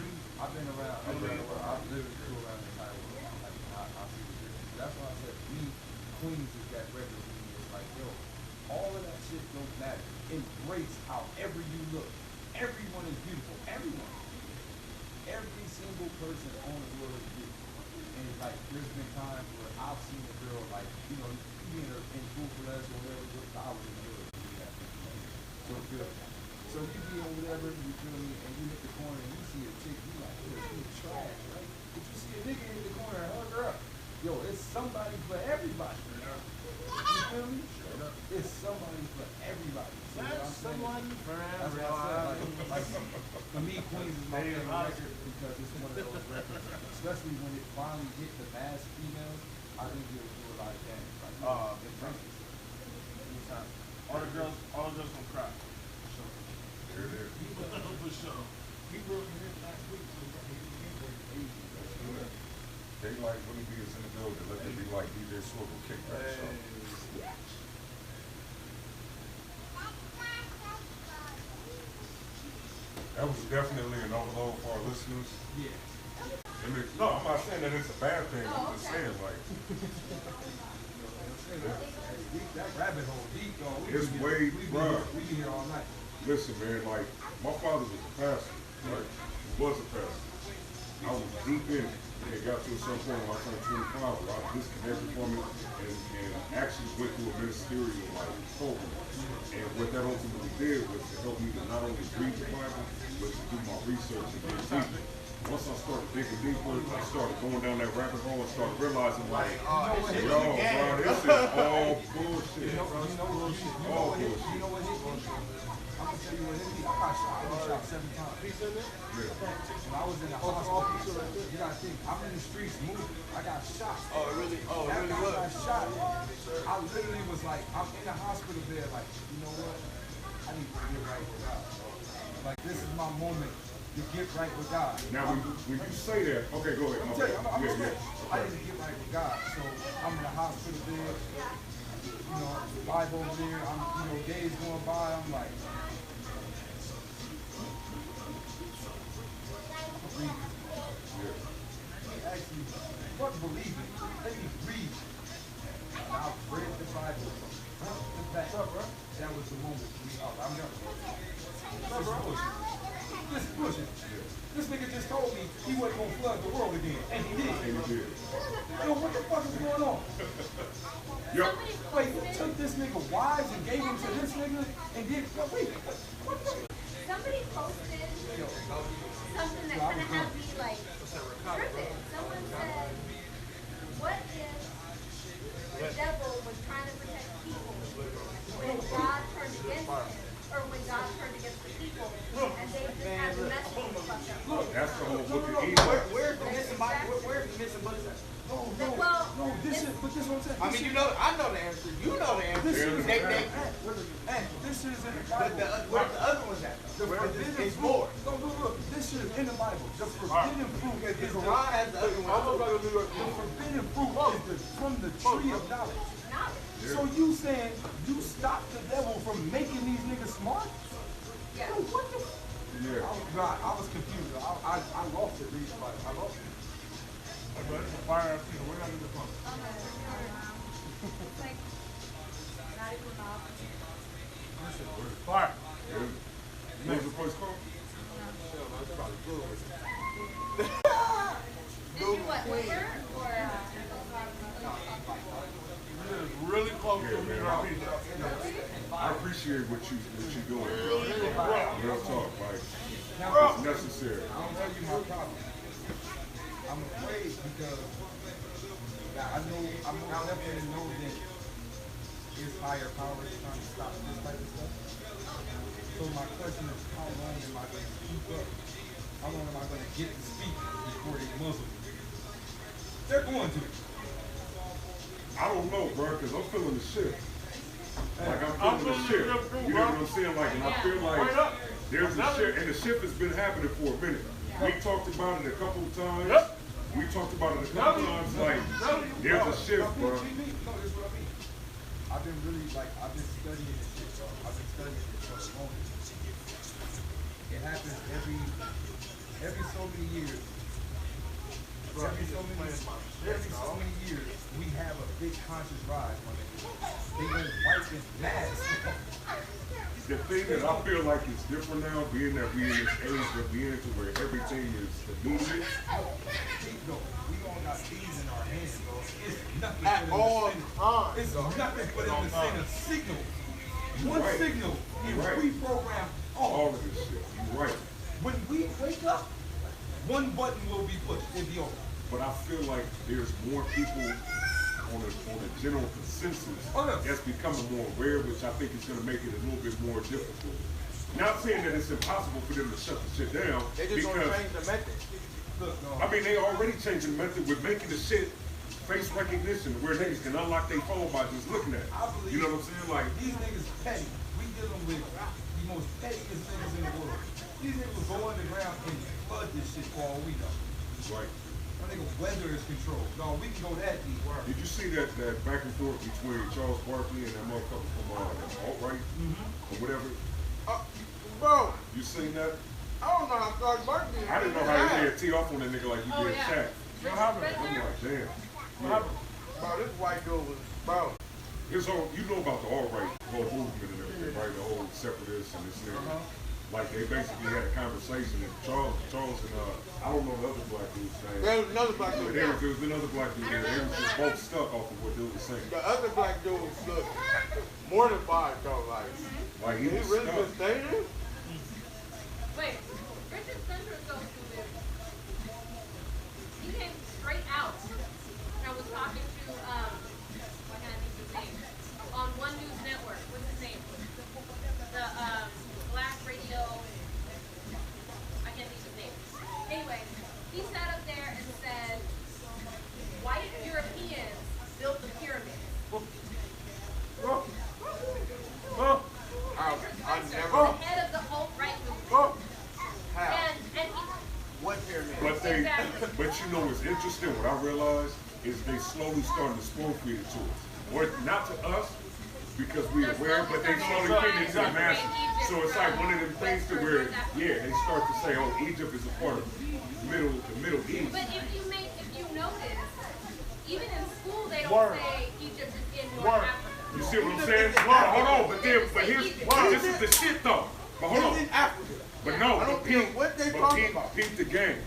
been around. I've lived through around the entire world. Like I see the difference. That's why I said we Queens is that regular thing. It's like yo, all of that shit don't matter. Embrace however you look. Everyone is beautiful. Everyone. Every single person on the world is beautiful. And like there's been times where I've seen a girl like, you know, being in school class or whatever, just I was in the hood. So good. So you be on whatever, you feel me, and you hit the corner and you see a chick, you like, yo, she's trash, right? But you see a nigga hit the corner and hug her up. Yo, it's somebody for everybody. You feel me? It's somebody for everybody. So That's someone for that's why I said, like, for me, Queens is my favorite record because it's one of those records, especially when it finally hit the mass females. I think it'll do a lot of damage. Like, all the girls gonna cry. There it is. For sure. We broke in here last week, so Daylyt Willie B is in the building. Let there be like DJ Swivel kickback show. That was definitely an overload for our listeners. Yeah. No, I'm not saying that it's a bad thing. I'm just saying like That rabbit hole deep though. it's way, bruh. We be here all night. Listen, man, like my father was a pastor. Like he was a pastor. I was deep in it. And it got to a certain point when I turned 25 where I disconnected from it and actually went through a ministerial like program. And what that ultimately did was to help me to not only read the Bible, but to do my research and get deeper. Once I started digging deeper, I started going down that rabbit hole and started realizing like, yo, bro, this is all bullshit. You know what hit me? I'm gonna tell you what hit me. I got shot 7 times. When I was in the hospital, you gotta think, I'm in the streets moving. I got shot. After I got shot, I literally was like, I'm in the hospital bed, like, you know what? I need to get right with God. Like, this is my moment to get right with God. Now, when you say that, okay, go ahead. I'm telling you, I'm I need to get right with God. So I'm in the hospital bed, you know, Bible over there, days going by, I'm like, actually, fuck believing. Let me read. And I've read the Bible from front to back. That was the moment for me. Oh, I'm done. This is bullshit. This nigga just told me he wasn't gonna flood the world again, and he did. Yo, what the fuck is going on? Wait, you took this nigga wives and gave him to this nigga and did wait. What the? Somebody posted something that kind of had me like tripping. Someone said, what if the devil was trying to protect people when God turned against him, or when God turned against the people, and they just had the message fucked up? Look, that's the whole book of Enoch. where's the missing button? No, this is what I'm saying. I mean, I know the answer. You know the answer. This is They, this is in the but Bible. where's the other ones at? The forbidden It's fruit. more. Look, this shit is in the Bible. The forbidden fruit is The the Quran has the other one. forbidden fruit is from the tree of knowledge. So you saying you stopped the devil from making these niggas smart? Yeah. Yo, what the? Yeah. I was confused. I lost it reading the Bible. I lost it. But it's a fire up here. We're not in the phone. It's like, not even about. Fire. What was the place called? Did you what, Uber or? This is really close to me. I appreciate what you doing. Real talk, like it's necessary. I'm gonna tell you my problem. I'm afraid because I definitely know that it's higher powers trying to stop this type of stuff. So my question is, how long am I going to keep up? How long am I going to get to speak before they muzzle me? They're going to. I don't know, bro, because I'm feeling the shift. Like I'm feeling the shift. You know what I'm saying? Like, and I feel like there's a shift, and the shift has been happening for a minute. We talked about it a couple of times. We talked about it a couple of times. Like, there's a shift, bro. No, it's what I mean. I've been really I've been studying this shit, bro. I've been studying this for the longest. It happens every so many years. Every so many years, we have a big conscious rise, my nigga. They went white and mass. The thing that I feel like is different now, being that we in this age that we in to where everything is immediate. We all got these in our hands, bro. It's nothing At but all in the times. It's nothing but in the send a signal. One Right. signal and Right. reprogram All all. of this shit. You're right. When we wake up, one button will be pushed. It'll be over. But I feel like there's more people on a general consensus that's becoming more aware, which I think is going to make it a little bit more difficult. Not saying that it's impossible for them to shut the shit down, They just gonna because change the method. Look, no. I mean they already changing the method with making the shit face recognition where niggas can unlock their phone by just looking at it. I believe You know what I'm saying? Like, these niggas petty. We dealing with the most pettiest niggas in the world. These niggas will go underground and flood this shit for all we know. right. My nigga, weather is controlled. No, we can go that deep. Did you see that back and forth between Charles Barkley and that motherfucker from alt-right or whatever? Bro, You seen that? I don't know how Charles Barkley is. I didn't know how you did tee off on that nigga like you Oh, did yeah. Shaq. What happened? I'm like, damn. What happened? Bro, this white dude was, bro. It's all, you know about the alt-right whole movement and everything, right? The whole separatists and this and that. Like they basically had a conversation and Charles and I don't know the other black dude's name. There was another black But dude. there was another black dude there. They was just both stuck off of what dude was saying. The other black dude looked mortified though, like Like he he was really stuck. been staying there? Wait, Richard Spencer is so stupid. He came straight out and was talking to, why can't I think of his name? On One News Network. What's his name? The, black radio, I can't think of his name. Anyway, he sat up there and said, white Europeans built the pyramids. I Spencer, never. the head of the alt-right movement. How? And he What pyramid? But you know what's interesting, what I realized is they slowly starting to spoon feed it to us. Or not to us, because we aware, but they slowly feed it to the masses. So it's like one of them things to where, yeah, they start to say, oh, Egypt is a part of the Middle East. But if you notice, even in school they don't Word. say Egypt is in North Word. Africa. You see what I'm saying? Hold on, but this is the shit though. But hold It's on. in Africa. But no, I don't care what they talking about. peep the game.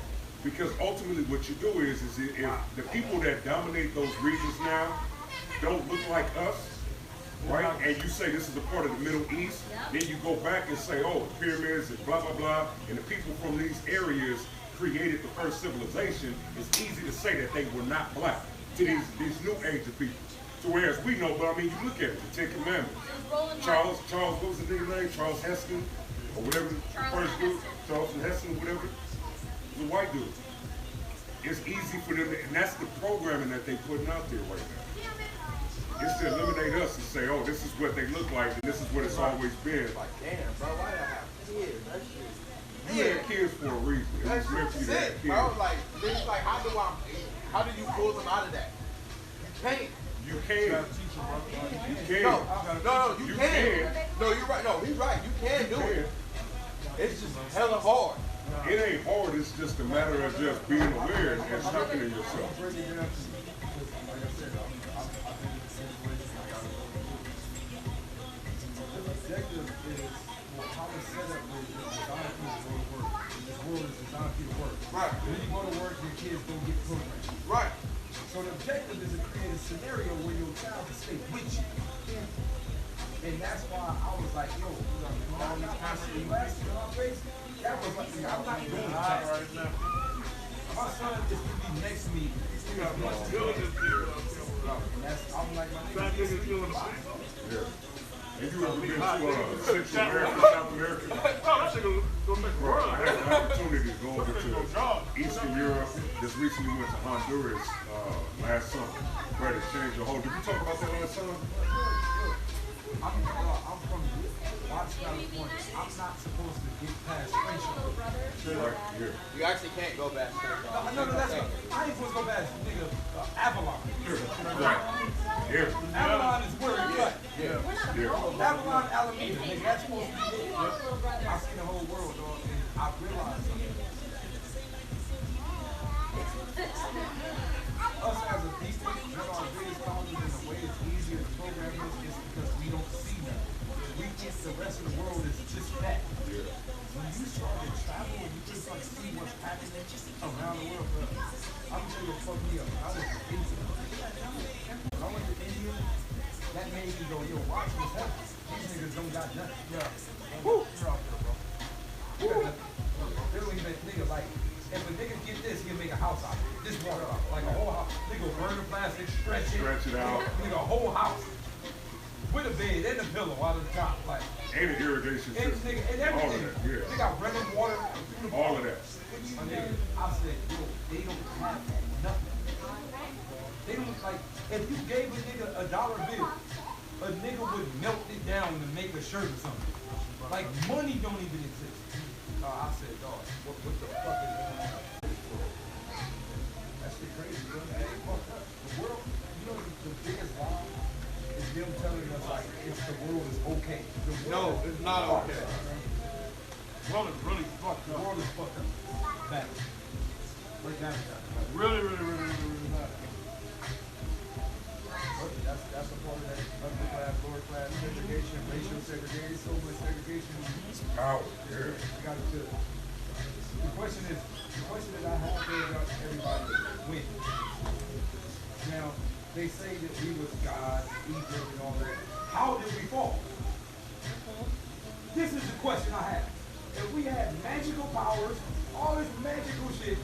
Because ultimately what you do is if the people that dominate those regions now don't look like us, right? And you say this is a part of the Middle East, then you go back and say, oh, the pyramids and blah, blah, blah, and the people from these areas created the first civilization, it's easy to say that they were not black to these new age of people. So whereas we know, but I mean, you look at it, the Ten Commandments. Charles, what was the nigga's name? Charles Heston, or whatever the first dude, Charleston Heston, or whatever. He was a white dude. It's easy for them, and that's the programming that they putting out there right now. It's to eliminate us and say, oh, this is what they look like, and this is what it's always been. Like, damn, bro, why that happen? kids. That shit. You had kids for a reason. It was That's meant for you to have sick, kids. bro. Like, it's like, how do you pull them out of that? You can't. You can. You can. No, you can. No, you're right. No, he's right. You can do it. It's just hella hard. It ain't hard. It's just a matter of just being aware and strengthening yourself. Break it down to me, because like I said, I've been in the situation. I got the objective is, well, how it's set up is designed for you to go to work. This world is designed for you to work. Right. When you go to work, your kids don't get programmed. Right. So the objective is to create a scenario where your child can stay with you. And that's why I was like, yo, all these constantly blasting in my face. That was like, I'm not doing that right now. My son is to be next to me. And that's, I'm like, my nigga, this is the box. Yeah. Have you ever been to Central America, South America? Bro, I had the opportunity to go over to Eastern Europe. Just recently went to Honduras last summer. Ready to change the whole. Did we talk about that last summer? I'm from Watts, California. I'm not supposed to get past Crenshaw. Right here. You actually can't go back. No, that's what, I ain't supposed to go past nigga Avalon. Right. Here. Avalon is where it cut. Yeah. Avalon, Alameda, nigga. That's supposed to be it. I've seen the whole world, dog, and I realized something. Us as a people, one of our biggest problems in the way it's easier to program us is because we don't see nothing. We think the rest of the world is just that. When you start to travel and you just like see what's happening around the world, bro, I'm gonna tell you what fucked me up. I went to India. When I went to India, that made me go, yo, watch what's happening. These niggas don't got nothing. Yeah. Woo! You're out there, bro. Woo! Literally, that nigga, like, if a nigga get this, he'll make a house out of it. This water out, like a whole house. Nigga burn the plastic, stretch it out. Nigga, a whole house. With a bed and a pillow out of the top, like. And an irrigation And, system. nigga, and everything. All of that, yeah. They got running water through the All of that. My nigga, I said, yo, they don't have nothing. They don't, like, if you gave a nigga $1 bill, a nigga would melt it down to make a shirt or something. Like, money don't even exist. I said, dog, what the fuck is going on? That shit crazy, bro. That ain't fucked up. The world, you know, the biggest lie is them telling us, like, the world is okay. No, it's not okay. The world is really fucked The up. world is fucked up. Bad. Break down that. Really bad. That's a part of that upper class, lower class segregation, racial segregation, so much segregation. Power. Yeah. We got to. The question that I have for everybody is when. Now, they say that we was God, Egypt, and all that. How did we fall? This is the question I have. If we had magical powers, all this magical shit,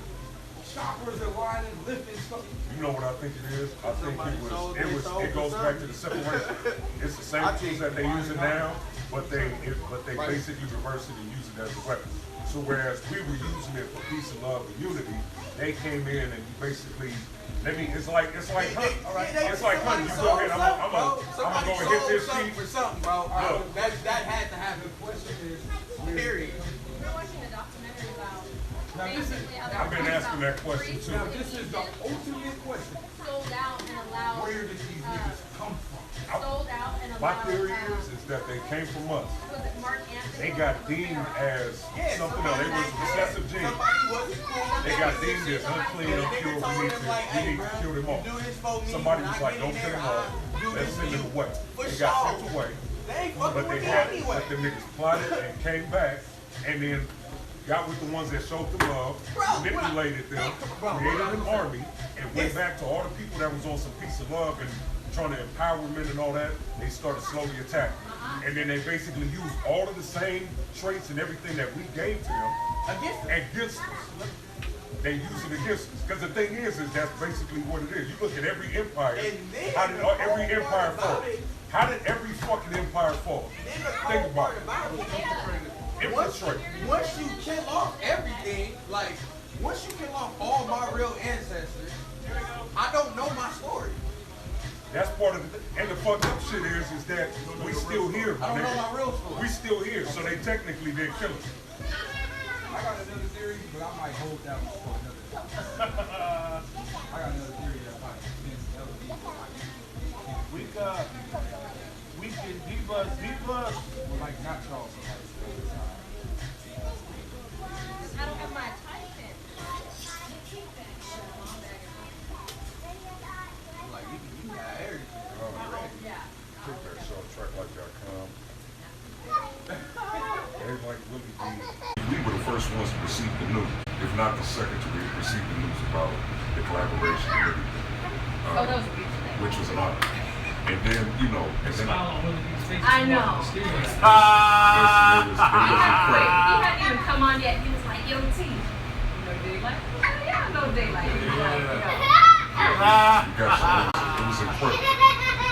chakras and lining, lifting stuff. You know what I think it is? I think it goes back to the separation. It's the same tools that they use it now, but they basically reverse it and use it as a weapon. So whereas we were using it for peace and love and unity, they came in and basically, it's like hunting. It's like hunting. You go ahead, I'm gonna go and hit this sheep. For something, bro. That had to happen. The question is, Period. We're watching a documentary about now this is, basically how I've been asking that question too. now this is the ultimate question. sold out and allowed. Where did these niggas come from? Sold out and allowed. My theory is that they came from us. Was it Mark Anthony? They got deemed as something else. They was recessive genes. They got deemed as unclean, impure. We need to kill them off. Somebody was like, don't kill them off. Let's send them away. They got sent away. But the niggas plotted and came back and then got with the ones that showed them love, manipulated them, created an army, and went back to all the people that was on some peace of love and trying to empowerment and all that. They started slowly attacking. And then they basically used all of the same traits and everything that we gave to them against us. They use it against us. Because the thing is that's basically what it is. You look at every empire, how did every empire fall? How did every fucking empire fall? Think about it. Once you kill off everything, like, once you kill off all my real ancestors, I don't know my story. That's part of the, and the fucked up shit is that we still here, my I don't know nigga. my real story. We still here, so they technically didn't kill us. I got another theory, but I might hold that one for another time. I got another theory that might convince the other people. We can Diva. Well, like not Charles, but like I don't have my tie pin. like you got everything. Yeah. Took that shorttrack.com. They like Willie D. We were the first ones to receive the news, if not the second to receive the news about the collaboration with Willie D. Oh, that was a beautiful thing. Which was an honor. And then, you know, and then I know. It was He hadn't incredible. even come on yet. He was like, yo, T. You know DAYLYT? Yeah, I know DAYLYT. He was like, yo. It was incredible.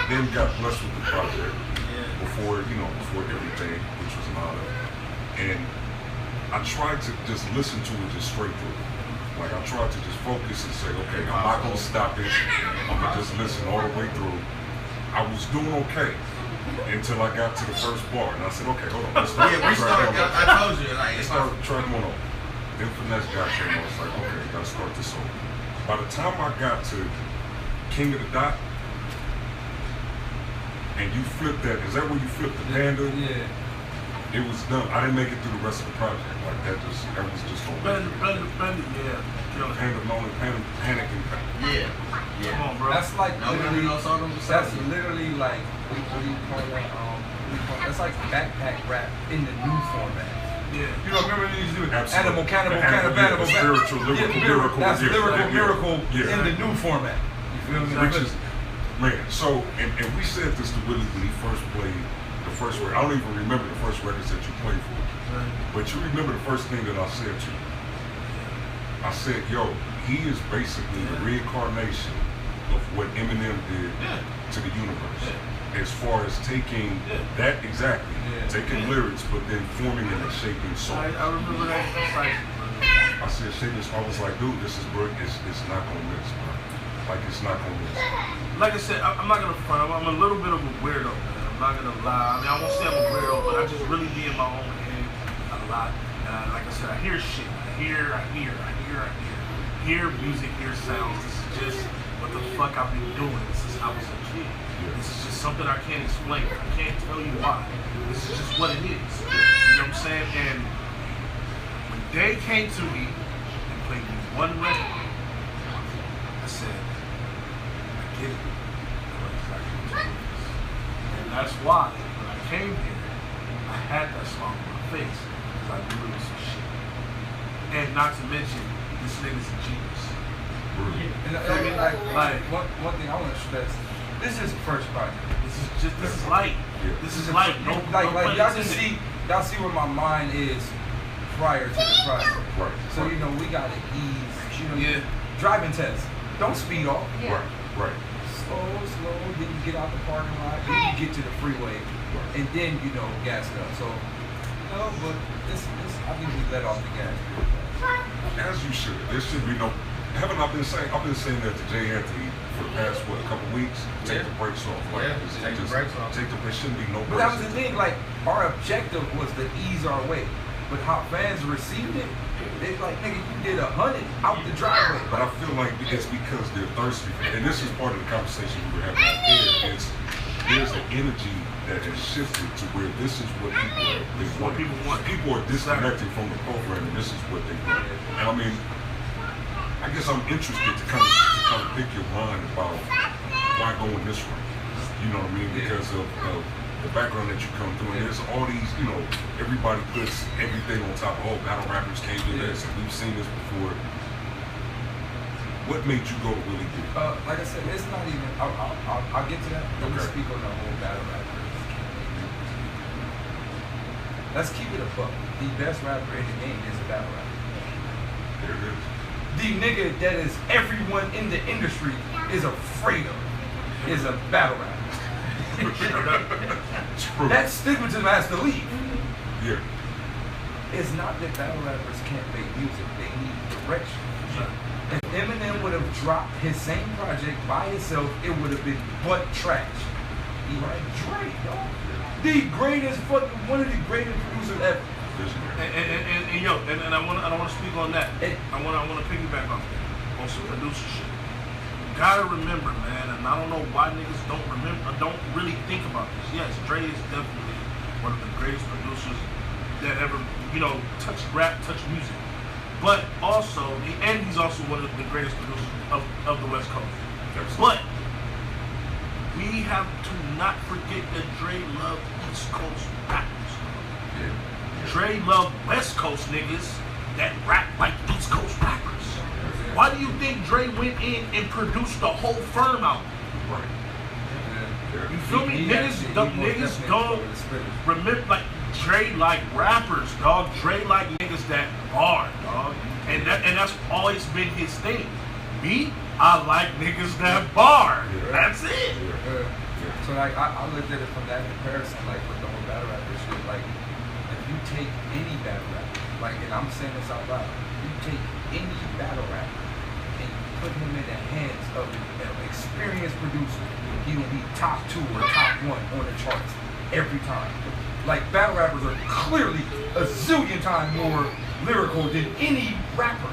Then got blessed with the project before everything, which was an honor. And I tried to just listen to it just straight through. Like I tried to just focus and say, okay, I'm not gonna stop it. I'm gonna just listen all the way through. I was doing okay until I got to the first bar, and I said, okay, hold on. Let's start. Yeah, we started. I told you, like, Let's start track one over. Then Finesse guy came on. I was like, okay, gotta start this over. By the time I got to King of the Dot, and you flipped that, is that where you flipped the panda? Yeah. It was done. I didn't make it through the rest of the project. Like that was just on. Panda lonely, panic and Yeah. Come on, bro. That's like No, literally. no, so them That's literally like what do you call that? That's like backpack rap in the new format. Yeah. You know, remember when you used to do Absolutely. animal, cannibal, The animal, cannibal, yeah, the spiritual, lyrical, miracle. That's Yeah, lyrical, yeah, miracle yeah. in the new format. You feel me? Which is, man, so, and we said this to Willie when he first played the first record. I don't even remember the first records that you played for. But you remember the first thing that I said to you. I said, yo, he is basically the reincarnation of what Eminem did to the universe. As far as taking that exactly, taking lyrics, but then forming it and shaping songs. I remember that. I said, shit, I was like, dude, this is bro, it's not gonna miss, bro. Like it's not gonna miss. Like I said, I'm not gonna front. I'm a little bit of a weirdo, man. I'm not gonna lie. I mean, I won't say I'm a weirdo, but I just really be in my own head a lot. And like I said, I hear shit. I hear music, hear sounds. This is just what the fuck I've been doing since I was a kid. This is just something I can't explain. I can't tell you why. This is just what it is. You know what I'm saying? And when they came to me and played me one record, I said, I get it. I know exactly what you're doing. And that's why when I came here, I had that song on my face because I knew it was some shit. And not to mention, this nigga's a genius. And like one thing I want to stress, this is the first project. This is light. This is light. No, like no y'all can see, y'all see where my mind is prior to the project. Right. So you know we gotta ease. You know, Yeah. driving test. Don't speed off. Yeah. Right. Slow. Then you get out the parking lot. Then you get to the freeway, and then you know gas it up. So no, but this I think we let off the gas. As you should. There should be no. Haven't I been saying? I've been saying that to Jay Anthony for the past a couple weeks. Take the brakes off. Like, Take the brakes off. There shouldn't be no brakes. But that was the thing. Like our objective was to ease our way, but how fans received it, they like, nigga, you did 100 out the driveway. But I feel like it's because they're thirsty. And this is part of the conversation we were having out there. There's an energy that has shifted to where this is what people want. People are disconnected from the program, and this is what they want. And I mean, I guess I'm interested to kind of pick your mind about why go in this way. You know what I mean? Because of the background that you come through. And there's all these, you know, everybody puts everything on top of, oh, battle rappers can't do this, and we've seen this before. What made you go to Willie D? Like I said, it's not even. I'll get to that. Let me speak on the whole battle rapper. Let's keep it a buck. The best rapper in the game is a battle rapper. There it is. The nigga that is everyone in the industry is afraid of is a battle rapper. That stigmatism has to leave. Yeah. It's not that battle rappers can't make music; they need direction. If Eminem would have have dropped his same project by himself, it would have been butt trash. He like Drake, dog. The greatest one of the greatest producers ever. And I want to speak on that. I want to piggyback off that on some producer shit. You gotta remember, man, and I don't know why niggas don't really think about this. Yes, Dre is definitely one of the greatest producers that ever, touched rap, touched music. But also, and he's also one of the greatest producers of the West Coast. But we have to not forget that Dre loved East Coast rappers. Yeah. Dre loved West Coast niggas that rap like East Coast rappers. Why do you think Dre went in and produced the whole Firm album? Right. You feel me? Niggas don't remember, like, Dre like rappers, dog. Dre like niggas that bar, dog. And that's always been his thing. Me, I like niggas that bar. Yeah. That's it. Yeah. So like I looked at it from that comparison, like with the whole battle rapper shit. Like if you take any battle rapper, like, and I'm saying this out loud, you take any battle rapper and put him in the hands of an experienced producer, he will be top 2 or top 1 on the charts every time. Like battle rappers are clearly a zillion times more lyrical than any rapper.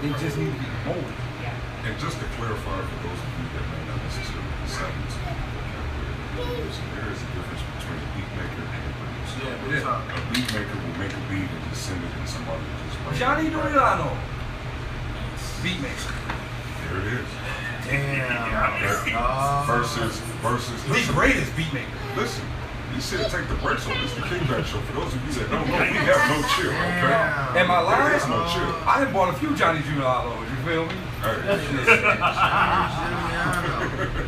They just need to be molded. And just to clarify for those of you that may not necessarily be signed to there is a difference between a beat maker and a producer. Yeah, but it's not. A beat maker will make a beat and just send it and somebody will just play Johnny it. Delano, beat maker. There it is. Damn. Versus The greatest beat maker. Listen, you said take the brakes on. This the King Back Show. For those of you that don't know, we have no chill, okay? Am I lying? There is no chill. I done bought a few Johnny Delano. You feel me? Hey,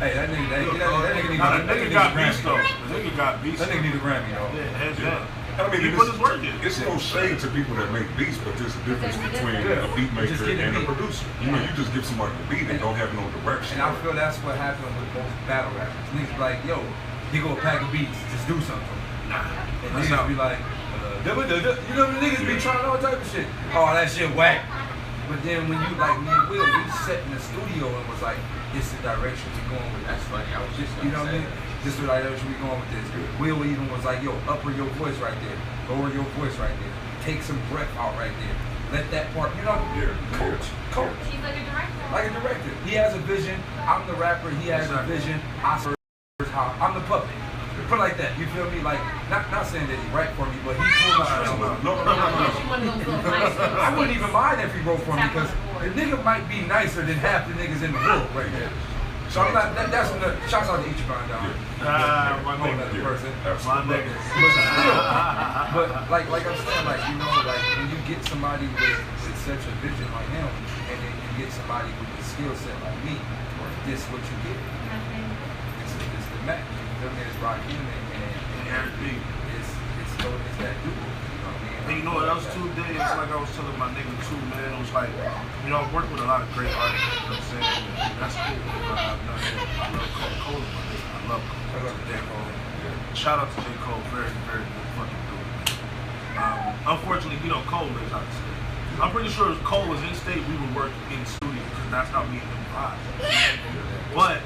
Hey, that nigga That nigga got beast though. The nigga got beast. That nigga need a Grammy, though. Yeah, hands down. I mean, He put his work in. it's no shade to people that make beats, but there's a difference between a beat maker Just get a and a beat. producer. You know, you just give somebody the beat and don't have no direction. And I feel that's what happened with most battle rappers. Niggas be like, yo, he go a pack of beats, just do something. Nah. And niggas be like, you know, the niggas be trying all type of shit. Oh, that shit whack. But then when you, like me and Will, we sat in the studio and was like, this is the direction we going with. That's funny. I was just You know what I mean? This is the direction we going with this. Will even was like, yo, upper your voice right there. Lower your voice right there. Take some breath out right there. Let that part, coach. He's like a director. Like a director. He has a vision. I'm the rapper. He has a vision. I'm the puppet. Put it like that. You feel me? Like, not saying that he write for me, but he pulled my strings. No. I wouldn't even mind if he wrote for me because the nigga might be nicer than half the niggas in the world right now. So I'm not. That's when the shouts out to Ichiban down. My nigga. Person. My nigga. But like I'm saying, like, you know, like when you get somebody with such a vision like him, and then you get somebody with a skill set like me, this what you get. It's the match. You feel me? It's Rakim and Eric B. It's that dude. You know what I mean? And you know what else too, Day? It's like I was telling my nigga too, man. It was like, I work with a lot of great artists, you know what I'm saying? And that's cool. I love Cole. I love J. Cole. Shout out to J. Cole, very, very good fucking dude, man. Unfortunately, Cole lives out of state. I'm pretty sure if Cole was in state, we would work in studio, because that's how me and him vibe. But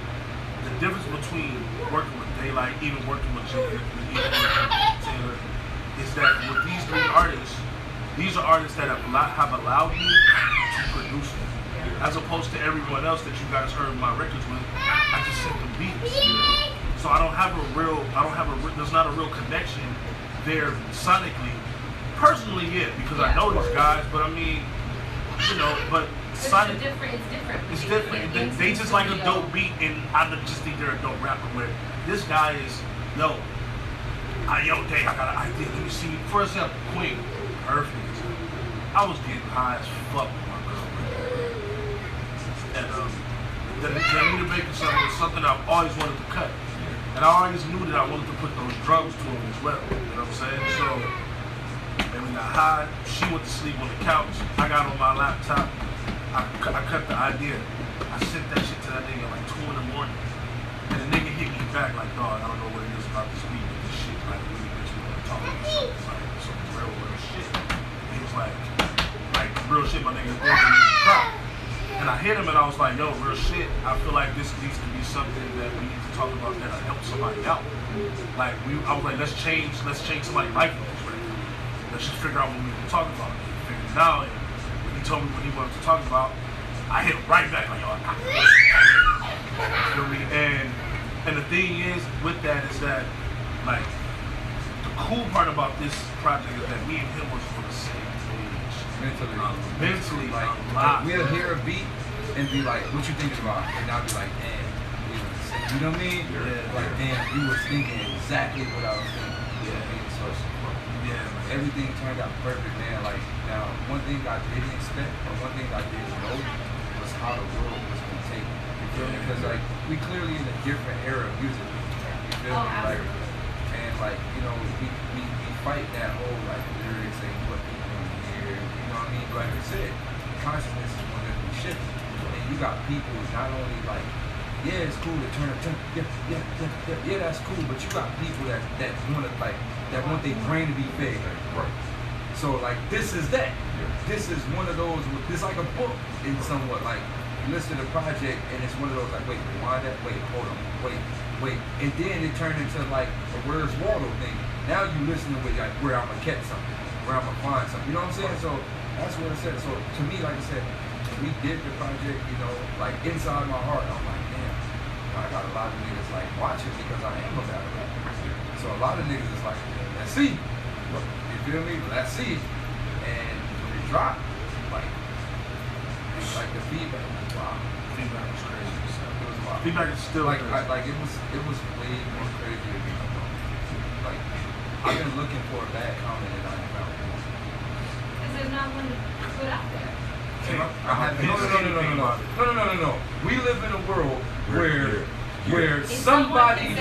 the difference between working with DAYLYT, even working with Taylor, is that with these 3 artists, these are artists that have allowed me to produce them. As opposed to everyone else that you guys heard my records with, I just sent them beats. So there's not a real connection there sonically. Personally, yeah, because I know these guys, but I mean, but It's different. it's different. They just like a dope beat, and I just think they're a dope rapper. Where this guy is, yo, Day, I got an idea. Let me see. For example, Queen, perfect. I was getting high as fuck with my girl. And the Anita Baker song was something I've always wanted to cut, and I always knew that I wanted to put those drums to him as well. You know what I'm saying? So, and we got high. She went to sleep on the couch. I got on my laptop. I cut the idea. I sent that shit to that nigga like 2 in the morning. And the nigga hit me back like, dog, I don't know what it is about this beat, but this shit like really makes me want to talk about something. Like some real shit. And he was like real shit, my nigga. And And I hit him and I was like, yo, real shit, I feel like this needs to be something that we need to talk about that'll help somebody out. Like I was like, let's change somebody liking this record. Let's just figure out what we can talk about. And he figured it out, and when he told me what he wanted to talk about, I hit him right back like, yo, you feel me? And the thing is with that is that, like, the cool part about this project is that me and him was on the same page. Mentally, like a lot. We'll hear a beat and be like, what you thinking about? And I'll be like, damn, we were the same. You know what I mean? Yeah. Like, damn, you was thinking exactly what I was thinking. Yeah. So everything turned out perfect, man. Like, now, one thing I didn't expect, or one thing I didn't know, was how the world was going to take it. You feel me? Because, like, we clearly in a different era of music. You feel me? Like, and, like, you know, we fight that whole, like, lyrics and what people want to hear. You know what I mean? Like I said, consciousness is one that we shift. And you got people not only, like, yeah, it's cool to turn up, yeah, that's cool, but you got people that want to, like, that want their brain to be fed. Right. So, like, this is that. This is one of those, it's like a book in somewhat, like, you listen to the project and it's one of those, like, wait, rewind that, wait, hold on, wait. And then it turned into, like, a Where's Waldo thing. Now you listening with, like, where I'm going to catch something, where I'm going to find something. You know what I'm saying? So, that's what I said. So, to me, like I said, we did the project, you know, like, inside my heart, I'm like, damn, I got a lot of niggas, like, watching because I am a battle rapper. So, a lot of niggas is like, let's see. You feel me? Let's see. And when it dropped, like the feedback was wild. Feedback was crazy. It was wild. Feedback is still like crazy. It was way more crazy than me. Like, I've been looking for a bad comment and I ain't found one. Because there's not one to put out there. No. We live in a world where somebody's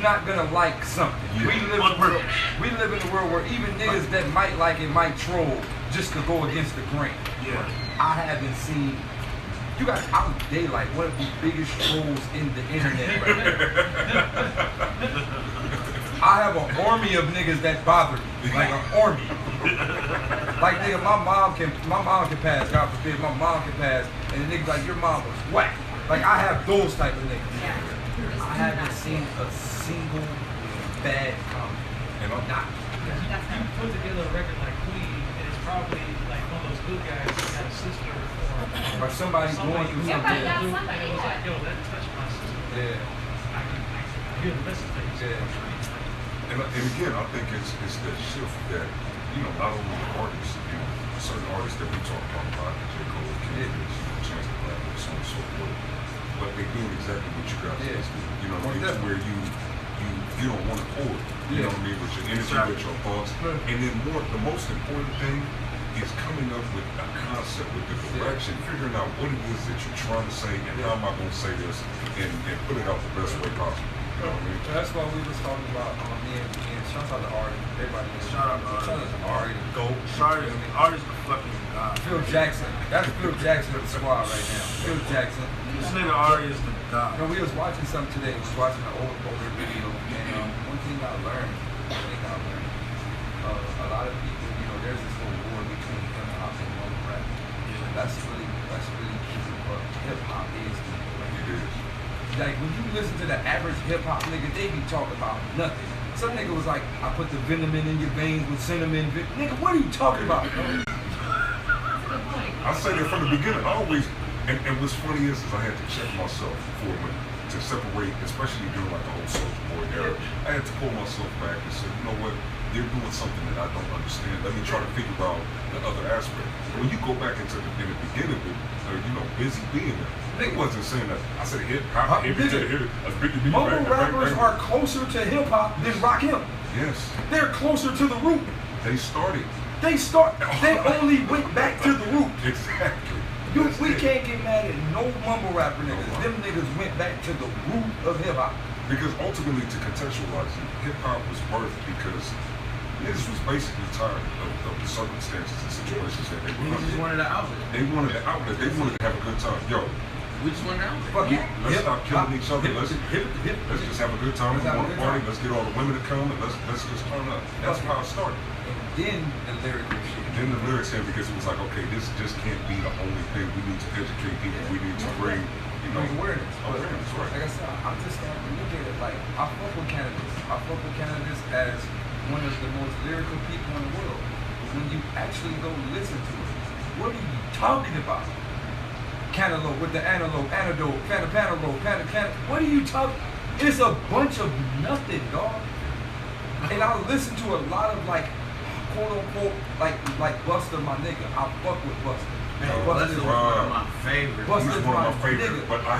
not gonna like something. Yeah. We live in a world where even niggas that might like it might troll just to go against the grain. Yeah. I haven't seen. You guys, I'm DAYLYT, one of the biggest trolls in the internet right now. I have an army of niggas that bother me, like an army. Like, nigga, my mom can pass, God forbid, my mom can pass, and the nigga like, your mom was whack. Like, I have those type of niggas. I haven't seen a single bad comment. And I'm not. You put together a record like Queen, and it's probably like one of those good guys that got a sister Or somebody going through something. Everybody got somebody, and it was like, yo, that touched my sister. Yeah. I can hear the message that you said. And again, I think it's that shift that, you know, not only the artists, you know, certain artists that we talk about, J. Cole, Kendrick, Chance the Rapper, so on and so forth, but they're doing exactly what you guys do. You know what I mean? To where you don't want to pour it. You know what I mean? With your energy, with your thoughts. And then the most important thing is coming up with a concept, with the direction, figuring out what it is that you're trying to say and how am I going to say this and put it out the best way possible. You know what I mean? That's why we was talking about me and shout out to Ari. Everybody Shout out to Ari. Go. Sorry, Ari's the fucking god. Phil Jackson. That's Phil Jackson of the squad right now. Phil Jackson. This nigga Ari is the god. You know, we was watching something today. We was watching an older video, and one thing I learned, a lot of people, you know, there's this whole war between hip hop and mumble rap. Yeah. That's really what hip hop is. It is. Like, when you listen to the average hip hop nigga, they be talking about nothing. Some nigga was like, I put the venom in your veins with cinnamon. Nigga, what are you talking about? I say that from the beginning. I always, and what's funny is I had to check myself for a minute to separate, especially during like the whole Soulja Boy era. I had to pull myself back and say, you know what? They're doing something that I don't understand. Let me try to figure out the other aspect. When you go back into in the beginning with, you know, Busy being there, it wasn't saying that. I said hip hop, mumble rappers are closer to hip hop than rock hip. Yes. They're closer to the root. They started. They only went back to the root. Exactly. We can't get mad at no mumble rapper niggas. Them niggas went back to the root of hip hop. Because ultimately, to contextualize it, hip hop was birthed because niggas was basically tired of the circumstances and situations that they were in. They just wanted an outlet. They wanted an outlet. They wanted to have a good time. Yo, We just want an outlet. Fuck it. let's stop killing each other. Let's just have a good time. We want to party. Let's get all the women to come and let's just turn up. That's how it started. And then the lyrical shit then the lyrics hit because it was like, okay, this just can't be the only thing. We need to educate people. We need to bring, you know, awareness. Awareness, right. Like I said, I'm just starting to look at it like I fuck with cannabis. I fuck with cannabis as one of the most lyrical people in the world. But when you actually go listen to it, what are you talking about? Cantaloupe with the antelope, antidote, pantapantaloupe, what are you talking? It's a bunch of nothing, dog. And I listen to a lot of like, quote unquote, like Busta, my nigga. I fuck with Busta. Man, Busta Busta's is one of my favorites. Busta's He's one of my my favorite, nigga. but I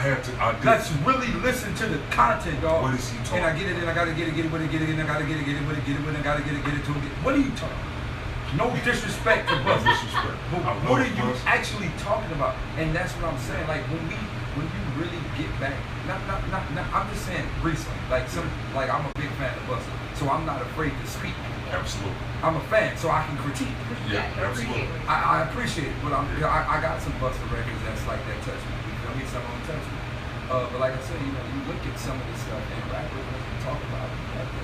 did. Let's really listen to the content, dog. What is he talking? And I get it, and I gotta get it with it, and I gotta get it with it, and I gotta get it to it. What are you talking? No disrespect to No Busta. disrespect. But I what love are you Busta. actually talking about? And that's what I'm saying. Like when you really get back, not I'm just saying recently. Like I'm a big fan of Busta, so I'm not afraid to speak. Absolutely. I'm a fan, so I can critique. Yeah, absolutely. I appreciate it, but I got some Busta records that's like that touch me. You feel me? Some of them touch me. But like I said, you know, you look at some of this stuff, and rappers don't talk about nothing.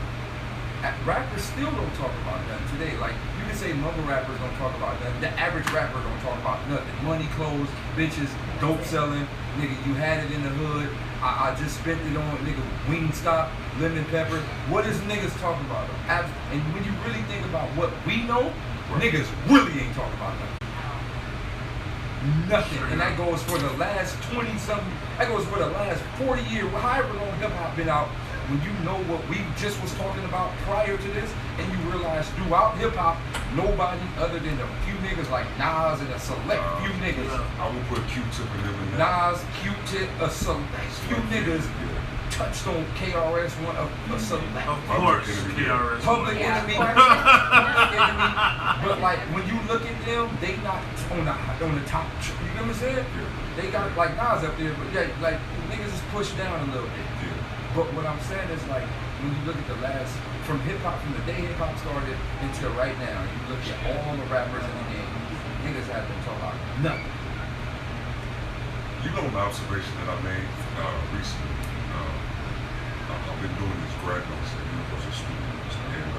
Rappers still don't talk about nothing today. Like you can say mumble rappers don't talk about nothing. The average rapper don't talk about nothing. Money, clothes, bitches, dope selling. Nigga, you had it in the hood. I just spent it on nigga Wingstop, lemon pepper. What is niggas talking about? And when you really think about what we know, niggas really ain't talking about nothing. Nothing. And that goes for the last 20-something, that goes for the last 40 years, however long hip hop been out. When you know what we just was talking about prior to this, and you realize throughout hip hop, nobody other than a few niggas like Nas and a select few niggas. I would put Q-Tip in them in that. Nas, Q-Tip, a select few niggas touched on KRS One, a select. Of course, KRS. Public Yeah, Enemy. of Enemy. But like when you look at them, they not on the top. You know what I'm saying? They got like Nas up there, but yeah, like niggas is pushed down a little bit. But what I'm saying is like when you look at the last from hip hop, from the day hip hop started until right now, you look at all the rappers in the game, niggas have been talking about nothing. You know an observation that I made recently. I've been doing these grad notes at Universal Studios, and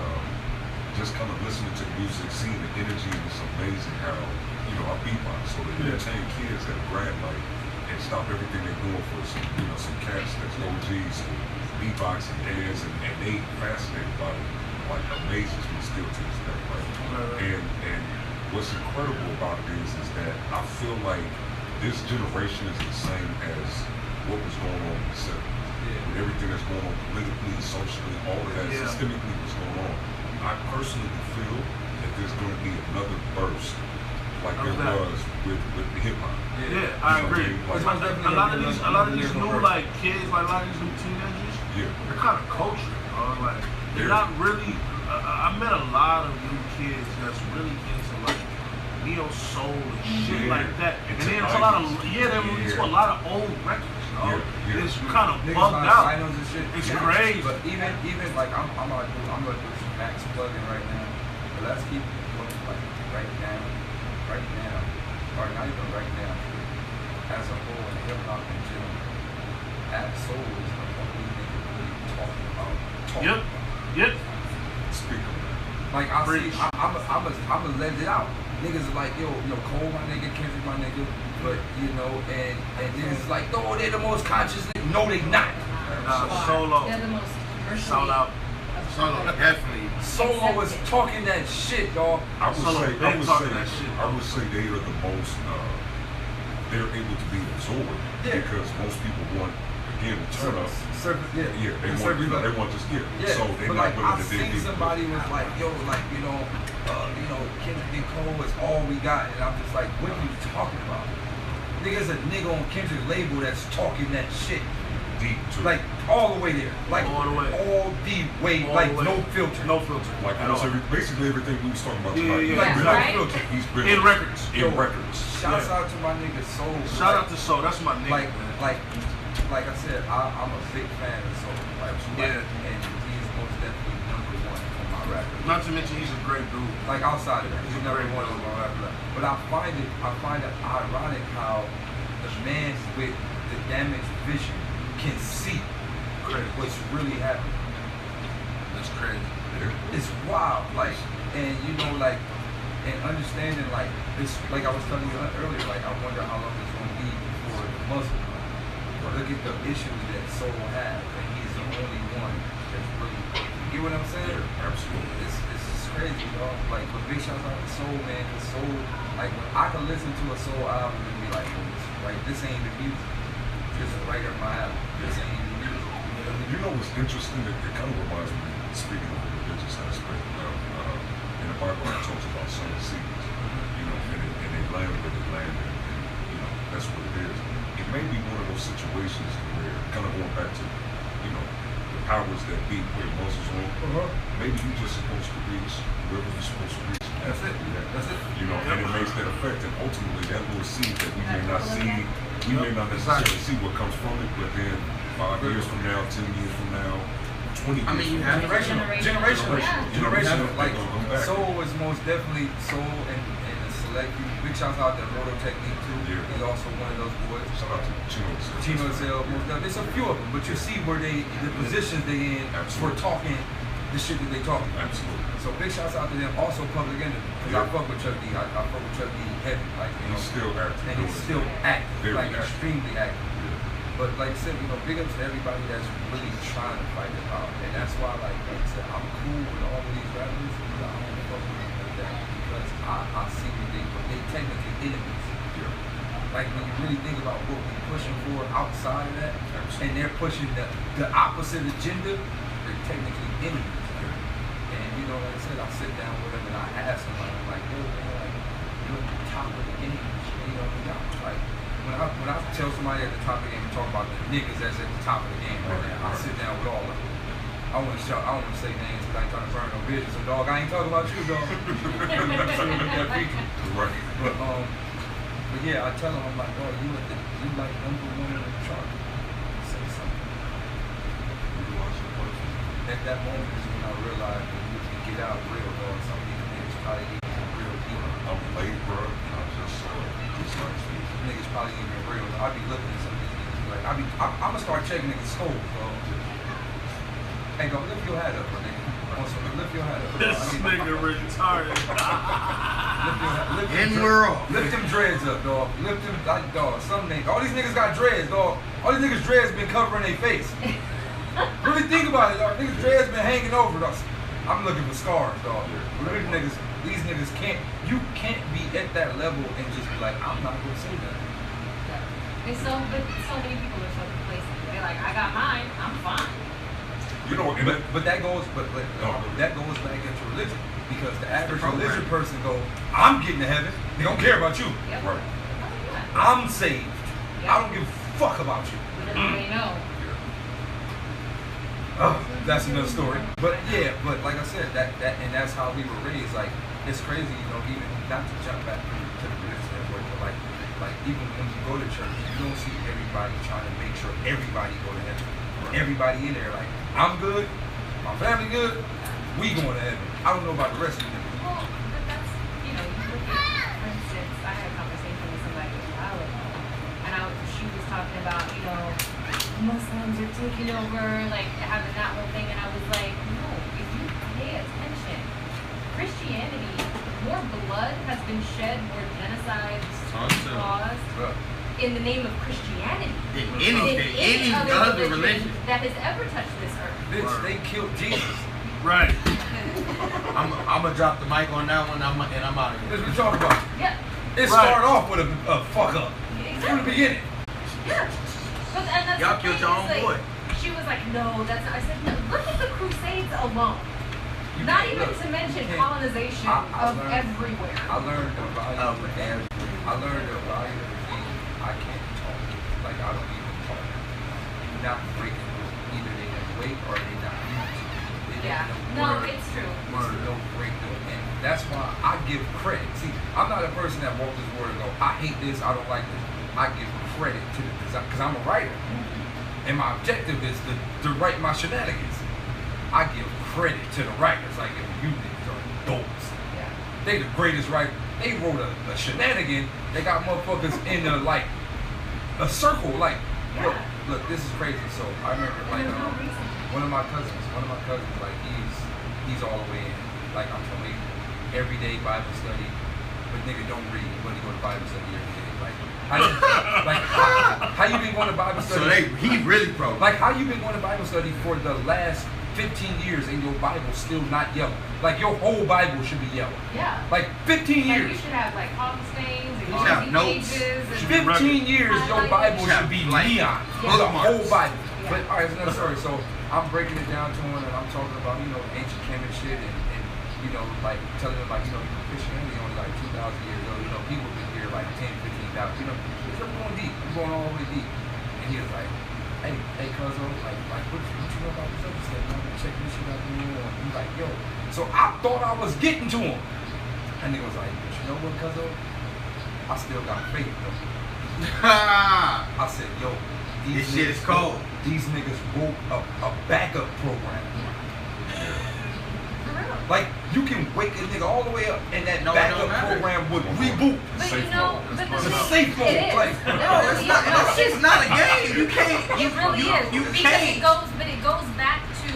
just kind of listening to the music, seeing the energy, and it's amazing how I beatbox, so to entertain kids at a grad night and stop everything they're doing for some cats that's OGs and beatbox and dance, and they fascinated by it, like amazes me still to this day, right? And what's incredible about it is that I feel like this generation is the same as what was going on in the 70s. With everything that's going on politically, socially, all of that, systemically what's going on. I personally feel that there's going to be another burst like there was with hip hop. Yeah, I agree. Like, a lot of these new like kids, like a lot of these new teenagers, they're kind of cultured. Like they're not really. I met a lot of new kids that's really into like neo soul and shit like that. And then it's a lot of they release a lot of old records. It's kind of bugged out. It's crazy. But even like I'm gonna do some max plugging right now. But let's keep it close, like right now, or not even right now. As a whole, in hip hop in general, Ab-Soul is the only nigga really talking about. Yep. Speak of that. Like I'ma let it out. Niggas are like, yo, Cole my nigga, Kendrick my nigga, but and niggas is like, no, they're the most conscious nigga. No, they not. Solo. They're the most commercially. Sold out. Solo, definitely. Solo was talking that shit, dog. I would say they are the most they're able to be absorbed because most people want again to turn up. They want just so they're not willing to dig deep. Somebody was like, yo, like Kendrick and Cole is all we got, and I'm just like, what are you talking about? Nigga's a nigga on Kendrick's label that's talking that shit. Deep too. Like all the way there. Like all the way. All the way. All like the way. no filter. No filter. Like basically everything we was talking about tonight. Like, no filter. He's been In records. In records. Shouts out to my nigga Soul. Shout out to Soul. That's my nigga. Like I said, I'm a big fan of Soul. And he's most definitely number one on my record. Not to mention he's a great dude. Like outside of that, he's number one on my record. But I find it ironic how the man with the damaged vision can see what's really happening. That's crazy. It's wild, like, and like and understanding like this, like I was telling you earlier, like I wonder how long it's gonna be before the Muslim. Look at the issues that Soul has, and he's the only one that's really. You get what I'm saying? Yeah, absolutely. It's just crazy, dog. Like, but big shouts out to Soul, man. Cause Soul, like, when I can listen to a Soul album and be like, this ain't the music. This is right up my alley. This ain't the music. You know what's interesting? It kind of reminds me, speaking of the religious aspect, in the Bible it talks about sowing seeds, you know, and they land where they land, and you know, that's what it is. It may be one of those situations where, kind of going back to, you know, the powers that be, put your muscles on, maybe you're just supposed to reach wherever you're supposed to reach. That's it. That's it. You know, and it makes that effect, and ultimately that little seed that we may not see, we may not necessarily see what comes from it, but then 5 years from now, 10 years from now, 20 years I mean, you from have now. Generational. Like, Like, Soul was most definitely Soul and a select few. Big shouts out to Moto Technique too. Yeah. He's also one of those boys. shout out to Chino Zell, most definitely. There's a few of them, but you see where the positions they in for Absolutely. talking the shit that they talking. Absolutely. So big shouts out to them. Also Public Enemy, because I Yeah. fuck with Chuck D. I fuck with Chuck D heavy, like, you know. He's still active. And he's still active, Very like active. extremely active. Yeah. But like I said, you know, big ups to everybody that's really trying to fight the power. And that's why, like I said, I'm cool with all of these rappers. You know, I don't fuck with them like that because I see what they technically enemies. Yeah. Like when you really think about what we're pushing for outside of that, Absolutely. and they're pushing the opposite agenda, they're technically enemies. And you know, like I said, I sit down with them and I ask them, like, I'm like, yo, man, like, you're at the top of the game. You know, like, when I tell somebody at the top of the game and talk about the niggas that's at the top of the game right now, I sit down with all of them. I want to say names because I ain't trying to burn no bridges. So, dog, I ain't talking about you, dog. Right. But yeah, I tell them, I'm like, dog, you like number one in the chart. Say something. At that moment is when I realized that you can get out real, dog. Some of these niggas probably even real deep. I'm late, bro. I'm just like, Niggas probably even real. I be looking at some of these niggas like, I'm gonna start checking niggas' souls, dog. Hey, dog, lift your hat up, my nigga. Lift your hat up. This nigga retarded. And we're off. Lift them dreads up, dog. Lift them, like, dog. Some niggas, all these niggas got dreads, dog. All these niggas' dreads been covering their face. Really think about it, dog. Niggas' dreads been hanging over us. I'm looking for scars, dog. But these niggas you can't be at that level and just be like, I'm not gonna say that. And so many people are so complacent. They're like, I got mine, I'm fine. you know, and But that goes back into religion. Because the average religion person go, I'm getting to heaven. They don't care about you. Yep. right. Oh, yeah. I'm saved. Yep. I don't give a fuck about you. They know. That's another story. But yeah, but like I said, that's how we were raised. Like, it's crazy, you know, even not to jump back to the religious standpoint, but like even when you go to church, you don't see everybody trying to make sure everybody go to heaven. Everybody in there, like, I'm good, my family good, we going to heaven. I don't know about the rest of you. Well, but that's, you know, you look at, for instance, I had a conversation with somebody a while ago, and she was talking about, you know, Muslims are taking over, like, having that whole thing, and I was like, no, if you pay attention, Christianity, more blood has been shed, more genocides, laws, in the name of Christianity In any other religion. that has ever touched this earth. Bitch, they killed Jesus. Right. I'm gonna drop the mic on that one. I'm out of here. That's what we talk about. Yeah. It Right. started off with a fuck up. Exactly. From the beginning. Yeah. But, and that's Y'all the killed thing, your is, own like, boy. She was like, no, that's not. I said, no, look at the Crusades alone. You Not can't- even look, to mention you can't- colonization I of learned- everywhere. I learned the value Of of everything. I learned the value of everything. I can't talk. Like, I don't even talk. You're not breaking rules. Either they didn't wait or they not used. They Yeah. didn't No, word. it's true. There's no break them. And that's why I give credit. See, I'm not a person that walks this word and go, I hate this, I don't like this. I give credit to the design, because I'm a writer. And my objective is to write my shenanigans. I give credit to the writers. Like, if you niggas are adults. Yeah. They the greatest writer. They wrote a shenanigan. They got motherfuckers in a circle. Like, look, this is crazy. So I remember, like, And there's no reason. one of my cousins, like, he's all the way in. Like, I'm from England. everyday Bible study, but nigga don't read, but you go to Bible study every day. How you been going to Bible study? So he really pro. Like, how you been going to Bible study for the last 15 years and your Bible's still not yellow? Like, your whole Bible should be yellow. Yeah. Like, 15 years. Like, you should have, like, coffee stains and You should have notes. pages. And 15 years, your Bible should be Like, neon. Yeah. The whole Bible. Yeah. But, all right, it's another story. So, I'm breaking it down to him, and I'm talking about, ancient Kemet shit, and like, telling him, like, Christianity only, like, 2,000 years old. People have been here, like, 10, 15,000. I'm going deep. I'm going all the way deep. And he was like, hey, cuzzo, like, what you know about this other stuff? I'm check this shit out. He's like, yo. So I thought I was getting to him. And he was like, but you know what, cuzzo? I still got faith, though. I said, yo, This shit is cold. These niggas woke up a backup program. For real. Like, you can wake a nigga all the way up, and that No, it don't backup matter. program would reboot. But Safe you know, mode. but It's the safe mode. it is. Like, No, it's not. It's not a game. You can't. It really is. You Because can't. it goes back to,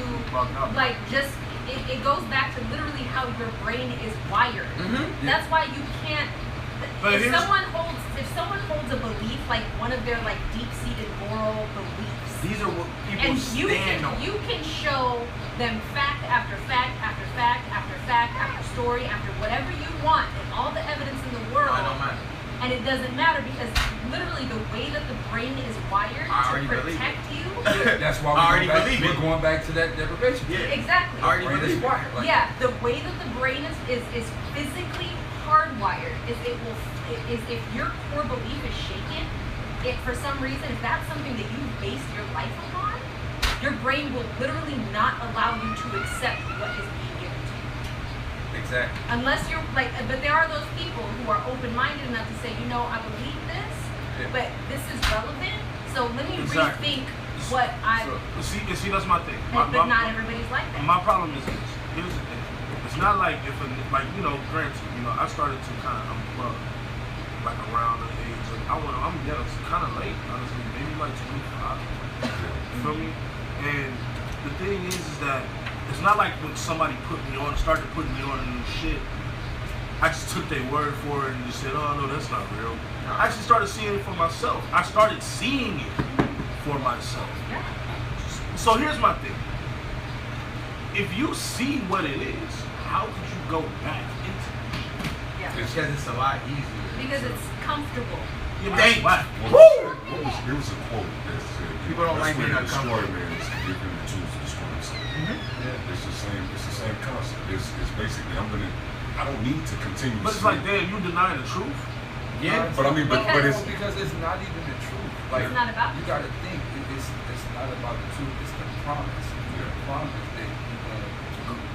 like, just, it goes back to literally how your brain is wired. Mm-hmm. That's why you can't, But if here's- someone holds a belief, like one of their, like, deep-seated moral beliefs, These are what people and stand on. you can show them fact after fact after fact after fact after story after whatever you want and all the evidence in the world, No, it don't matter. and it doesn't matter because literally the way that the brain is wired I to already believe protect you. Yeah, that's why I already believe we're it. going back to that deprivation. Yeah. Exactly. I already Brain is believe it. wired. Like, Yeah, the way that the brain is physically hardwired is if your core belief is shaken, for some reason, if that's something that you base your life upon, your brain will literally not allow you to accept what is being given to you. Exactly. Unless you're like, but there are those people who are open-minded enough to say, I believe this, Yeah. but this is relevant, so let me Exactly. rethink what I. See, that's my thing. But not everybody's like that. My problem is this. Here's the thing. It's not like granted, I started to kind of unplug, like around the age of, I'm kind of late, honestly, maybe like 25. You feel me? And the thing is that it's not like when somebody started putting me on new shit, I just took their word for it and just said, oh no, that's not real. I actually started seeing it for myself. I started seeing it for myself. Yeah. So here's my thing. If you see what it is, how could you go back into it? Yeah. Because it's a lot easier. Because it's comfortable. You Thank whack. There was a quote that said, People don't like being the destroy uncomfortable. man is to give him the tools to destroy himself. Yeah. It's the same concept. It's basically, I don't need to continue But to it's like, damn, you denying the truth? Yeah. But I mean, but it's, because it's not even the truth. Like, It's not about you gotta think it's not about the truth. It's the promise. The promise that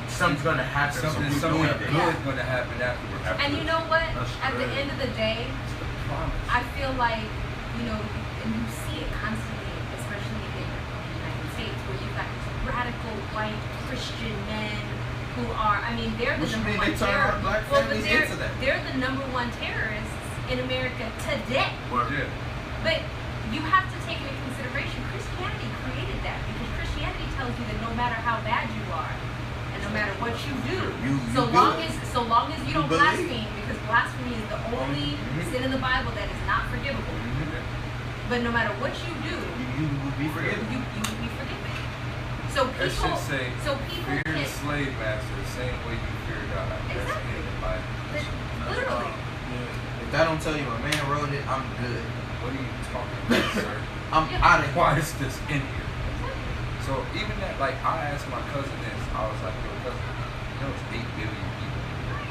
Something's gonna happen. something so we good doing is it. gonna happen afterwards. And you know what? That's At the crazy. end of the day, It's the promise. I feel like, and you see it constantly, especially in the United States, where you've got these radical white Christian men who are, they're the What you number mean one they turn our terrorists. black Well, but families they're, into that? they're the number one terrorists in America today. Word. Yeah. But you have to take into consideration Christianity created that because Christianity tells you that no matter how bad you are and no matter what you do, You so good. long as you You don't believe. blaspheme, because blasphemy is the only sin in the Bible that is not forgivable. But no matter what you do, You will be forgiven. you will be forgiven. So That people, should say, people fear the can slave master the same way you fear God. That's Exactly. in the Bible. literally. If that don't tell you a man wrote it, I'm good. What are you talking about, sir? I'm Yeah. out of here. Why is this in here? So even that, like, I asked my cousin this. I was like, yo, cousin, it's 8 billion people.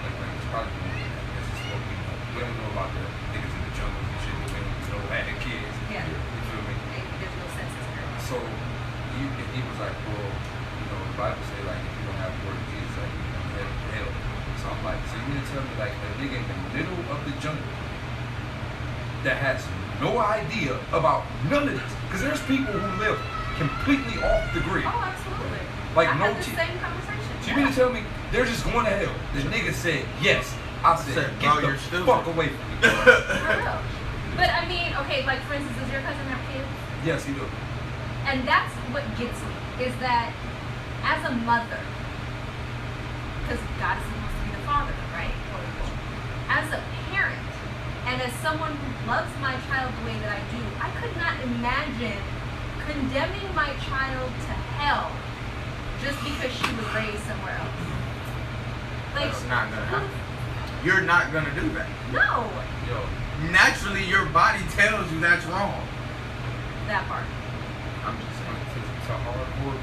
Like it's probably more than that. This is what we know. We don't know about the niggas in the jungle and shit. We don't know had kids. Yeah. You feel me? There's no census bureau. So he was like, well, the Bible say like if you don't have the word of Jesus, like you don't have hell. So I'm like, so you mean to tell me like a nigga in the middle of the jungle that has no idea about none of this? Because there's people who live completely off the grid. Oh, absolutely. Like, I no had the tea. same conversation. So you mean to tell me they're just going to hell? The nigga said yes. I said, Said, get bro, the you're stupid. fuck away from me. For real. But okay, like for instance, does your cousin have kids? Yes, he do. And that's what gets me, is that as a mother, because God is supposed to be the father, right? as a parent and as someone who loves my child the way that I do, I could not imagine condemning my child to hell just because she was raised somewhere else. Like, That's not gonna happen. You're not gonna do that. no, Yo, Naturally, your body tells you that's wrong. that part. I'm just saying. to hardcore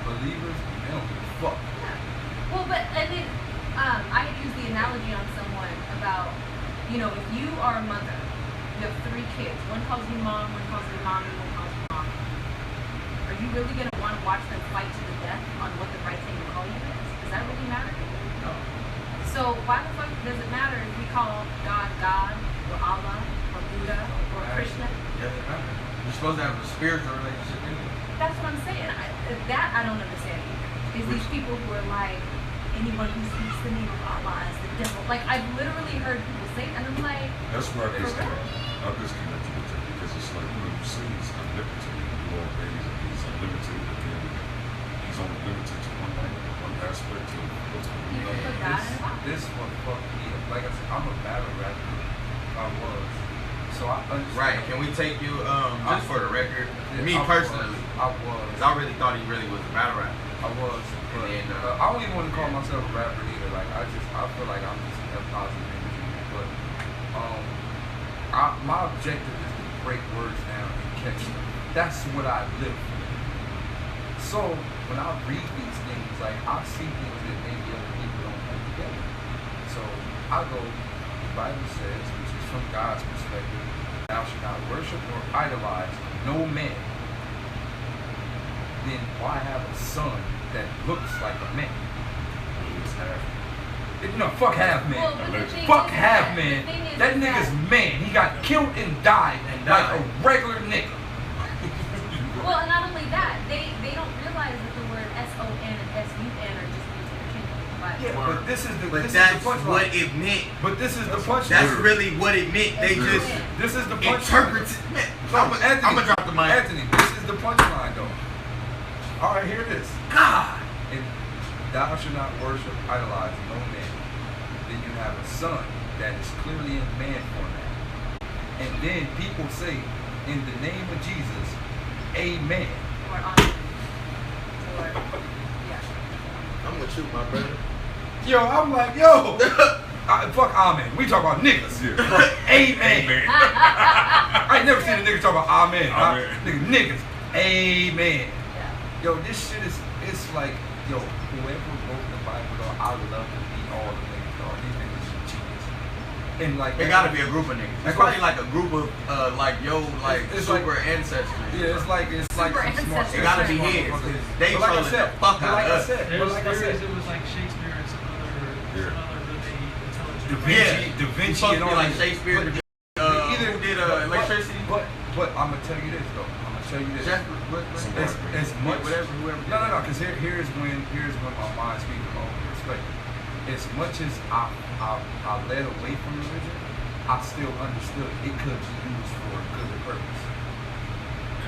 believers, they don't give a fuck. Well, but I mean, I had used the analogy on someone about, you know, if you are a mother, you have 3 kids. One calls you mom, one calls you mommy, one calls you mommy. Are you really gonna want to watch them fight to the death on what the right thing to call you is? Does that really matter to you? No. So why the fuck does it matter if we call God God or Allah or Buddha or Krishna? Doesn't matter. You're supposed to have a spiritual relationship anyway. That's what I'm saying. That I don't understand either. Is these people who are like, anyone who speaks the name of Allah is the devil. Like, I've literally heard people say it, and I'm like, That's where I For real? disconnect with it, because it's like when you say he's omnipotent, you all days, and he's unlimited, but then he's only limited to one aspect of what's going people on. put God in a box. This one fucked me up. Like I said, I'm a battle rapper. I was. So I understand. Right. Can we take you, just for the record, me I personally, I was. 'cause I really thought he really was a battle rapper. I was. But And, I don't even want to call myself a rapper either. Like, I feel like I'm just a positive energy. But, my objective is to break words down and catch them. That's what I live for. So, when I read these things, like, I see things that maybe other people don't put together. So, I go, the Bible says, which is from God's perspective, thou shalt not worship or idolize no man. Then why have a son that looks like a man? He's half. No, fuck half man. Well, but the thing Fuck is half that- man. the thing is That that- nigga's man. He got killed and died like a regular nigga. Well, and not only that, they don't realize that the word SON and SUN are just used interchangeably. Yeah, but this is the But this that's is the punchline. what it meant. But this is the punchline. That's really what it meant. They just This is the punchline. interpreted. I'm I'ma drop the mic. Anthony, this is the punchline though. All right, hear this. God. And thou shalt not worship, idolize no man. Then you have a son that is clearly in man format. And then people say, in the name of Jesus, amen. Or on. Or, yeah. I'm gonna shoot my brother. Yo, I'm like, yo, fuck amen. We talk about niggas. Yeah. Amen. I ain't never seen a nigga talk about amen. Amen. Niggas, amen. Yeah. Yo, this shit is, it's like, yo, whoever wrote the Bible, though, I would love to be all the niggas, dog. These niggas are genius. And like, It gotta be a group of niggas. It's probably like a group of like It's super like- ancestors. yeah, it's like Super some smart. ancestors. It gotta be smart his. motherfuckers. They But like I trolling the said, fuck but out like of I us. said, but There's like I theories said, it was like Shakespeare and some other really intelligent. Da Vinci, Yeah. Da It's Vinci, supposed and to be all like that. Shakespeare. But- Who did electricity? But I'm gonna tell you this though. I'm gonna tell you this. As much, whoever. No. Because here's when my mind speaks from my own perspective. As much as I led away from religion, I still understood it could be used for a good purpose.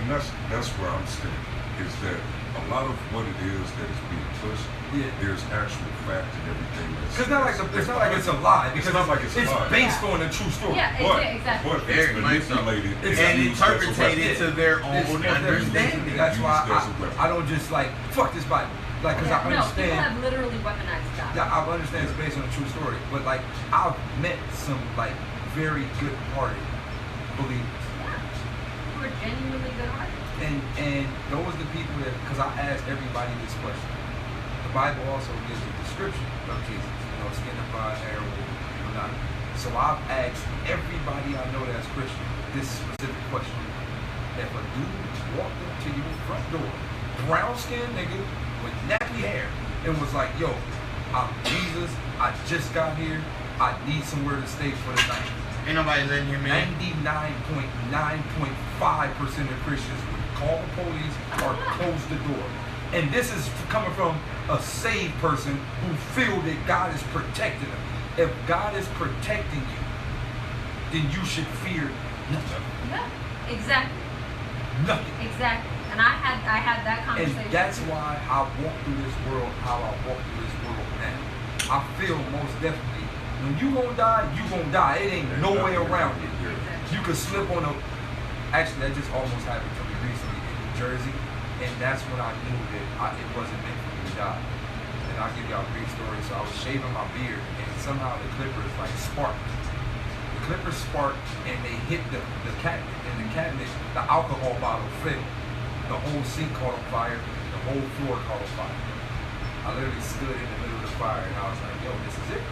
And that's where I'm standing, is that a lot of what it is that is being pushed, Yeah. there's actual fact and everything that's... Cause it's not like it's a lie. Because It's not like it's a lie. based on a true story. Yeah, But, exactly. but Very it's much so. manipulated It's And used as a interpreted weapon. to their It's own more understanding. That's why Used as a weapon. I don't just like fuck this Bible. Like, cause Yeah, I no, people understand. have literally weaponized God. Yeah, I understand it's based on a true story, but like I've met some like very good-hearted believers, Who are genuinely good-hearted. and those are the people that, because I asked everybody this question. The Bible also gives a description of Jesus, skin and bone, hair, or not. So I've asked everybody I know that's Christian this specific question: if a dude walked up to your front door, brown-skinned nigga with nappy hair, and was like, "Yo, I'm Jesus. I just got here. I need somewhere to stay for the night." Ain't nobody letting him in. 99.9.5% of Christians would call the police or close the door. And this is coming from a saved person who feel that God is protecting them. If God is protecting you, then you should fear nothing. Yeah, exactly. Nothing. Exactly. And I had that And conversation. that's why I walk through this world how I walk through this world now. I feel most definitely When you gonna die, you gonna die. It ain't no way around it. You could slip on a. Actually, that just almost happened to me recently in New Jersey, and that's when I knew that it wasn't meant for me to die. And I'll give y'all a brief story. So I was shaving my beard, and somehow the clippers like sparked. The clippers sparked, and they hit the cabinet, and the cabinet, the alcohol bottle fell. The whole sink caught on fire. The whole floor caught on fire. I literally stood in the middle of the fire, and I was like, "Yo, this is it."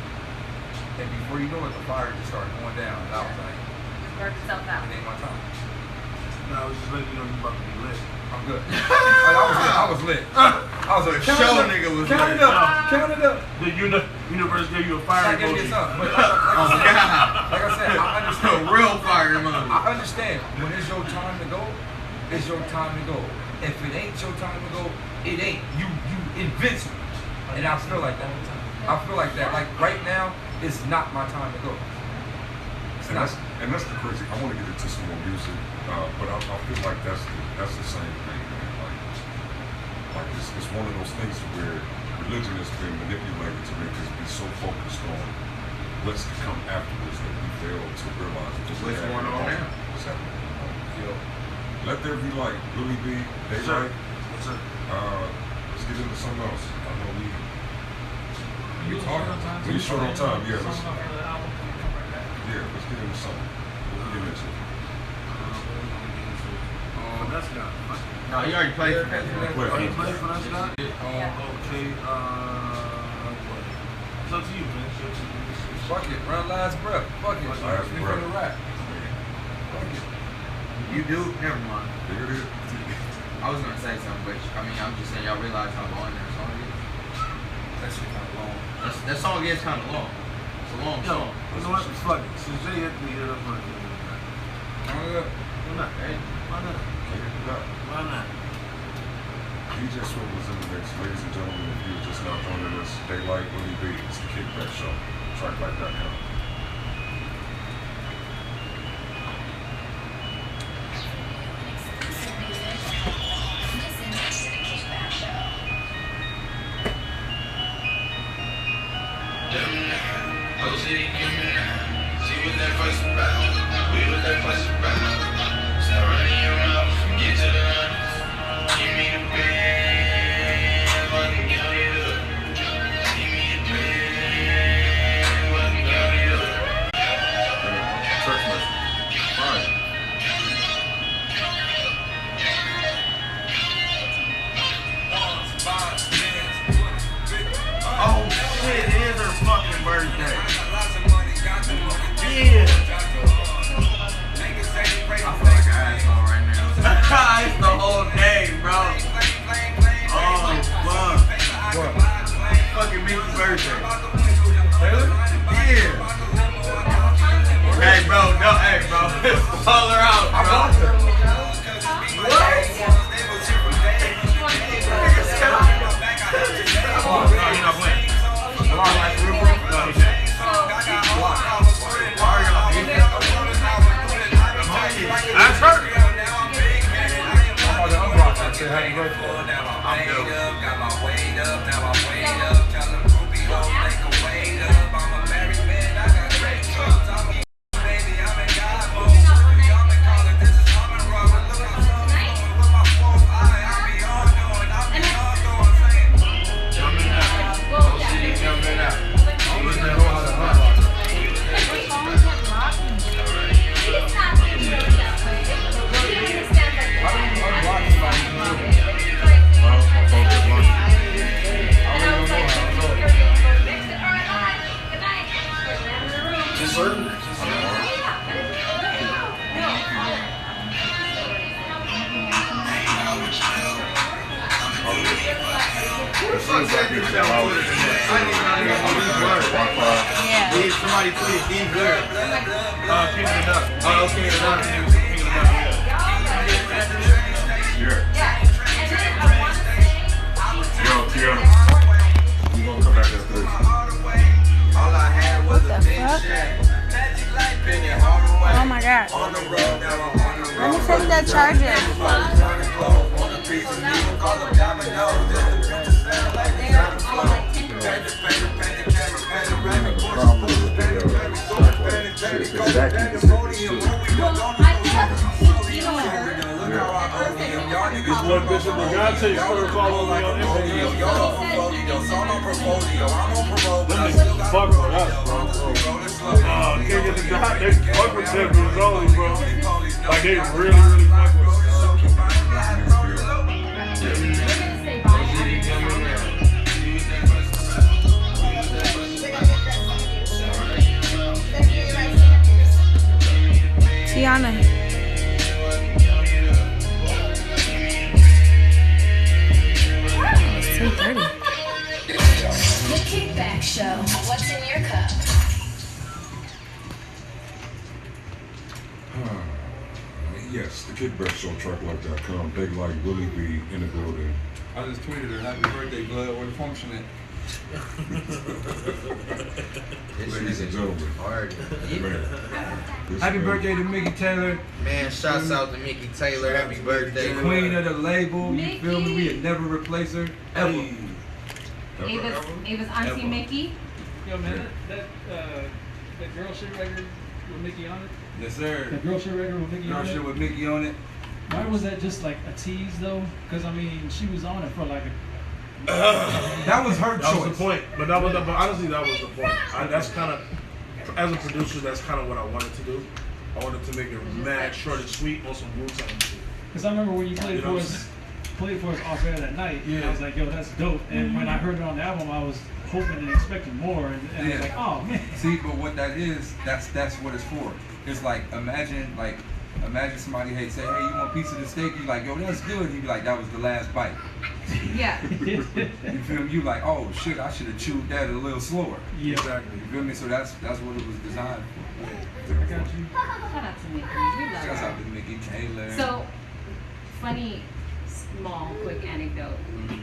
And before you know it, the fire just started going down, and I was like, It worked itself out. "It ain't my time." No, I was just letting you know you about to be lit. I'm good. I was lit. I was like, Show nigga was count lit. it up. Count it up. The universe gave you a fire That gave me emoji. something. But like I said, I understand. Real fire emoji. I understand. When it's your time to go, it's your time to go. If it ain't your time to go, it ain't. You invincible. And I feel like that. I feel like that. Like right now, it's not my time to go. It's not. And that's the crazy. I want to get into some more music, but I feel like that's the same thing, man. Like it's one of those things where religion has been manipulated to make us be so focused on what's to come afterwards that we fail to realize What's going on now? What's happening? Let there be light. Willie B, DAYLYT. Yes, sir. Let's get into something else. I know we talking. We short on time. Yeah. Let's get into something. What we get into? That's not. No, you already played for that. Oh, you played for that guy? Yeah. Okay, what? It's up to you, man. Fuck it. Run last breath. Fuck it. Last We breath. finna rap. Fuck it. You do? Never mind. There it is. I was gonna say something, but I mean, I'm just saying y'all realize how long that song is. That shit kinda long. That song is kind of long. It's a long Yo, song. you know what? Fuck it. Since Jay hit me, that's what it is. Why not? Hey, Why not? Why not? DJ Swift was in the mix. Ladies and gentlemen, if you're just now joining us, DAYLYT, Willie B, it's the Kickback Show. Tracklight.com. oh shit, it is her fucking birthday. Yeah. I feel like an asshole right now. It's the whole day, bro. Oh, fuck. What? Fucking Mickey's birthday. Taylor? Yeah. Hey, bro, no, hey, bro. Call her out, I bro. got her. Oh, no, you're not playing. That's her. I'm about to unblock that shit. Happy birthday. I'm dope. Please, somebody please, these words. King of the Duck. Oh, okay, King of the Duck, yeah. Yo, Tiana. We gonna come back after this. All I had was What a the big fuck? shack. Spinning all the way. Oh my god. On the road, now I'm on the Let road. me take that charger. On a piece of meat, call them dominoes. Just a like the sound of flow. Paper, paper, paper, camera, panoramic, push, push, Shit, exactly. Well, I thought, you know, This one Bishop Brigante started following me on Instagram. Them niggas fuck with us, bro. Can't get the guy. They fuck with them dudes only, bro. Like they really fuck with us. Tiana. It's 2:30. The Kickback Show. What's in your cup? Yes, the Kickback Show, tracklike.com. DAYLYT, Willie be in the building. I just tweeted her, happy birthday, blood, we're functioning. Ladies and gentlemen. Hard. Man. Happy birthday to Mickey Taylor. Man, shouts out to Mickey Taylor. Happy birthday. The queen of the label. Mickey. You feel me? We'd never replace her. Ever. Ava's Auntie Mickey. Yo, man, that girl shit record with Mickey on it. Yes, sir. The girl shit record with Mickey Girl on shit it. with Mickey on it. Why was that just like a tease though? Because I mean, she was on it for like a. That was her choice. That was the point. But honestly, that was the point. That's kind of, as a producer, that's kind of what I wanted to do. I wanted to make it mad short and sweet on some Wu-Tang shit. Because I remember when you played You know for what us, off air that night. Yeah. I was like, yo, that's dope. And when I heard it on the album, I was hoping and expecting more. And I was like, oh man. See, but what that is, that's what it's for. It's like imagine somebody say, hey, you want a piece of the steak? You like, yo, that's good. You be like, that was the last bite. Yeah. You feel me? You like, oh shit, I should have chewed that a little slower. Yeah. Exactly. You feel me? So that's what it was designed for. I got you. Shout out to Mickey. We love Shouts her. out to Mickey Taylor. So, funny, small, quick anecdote.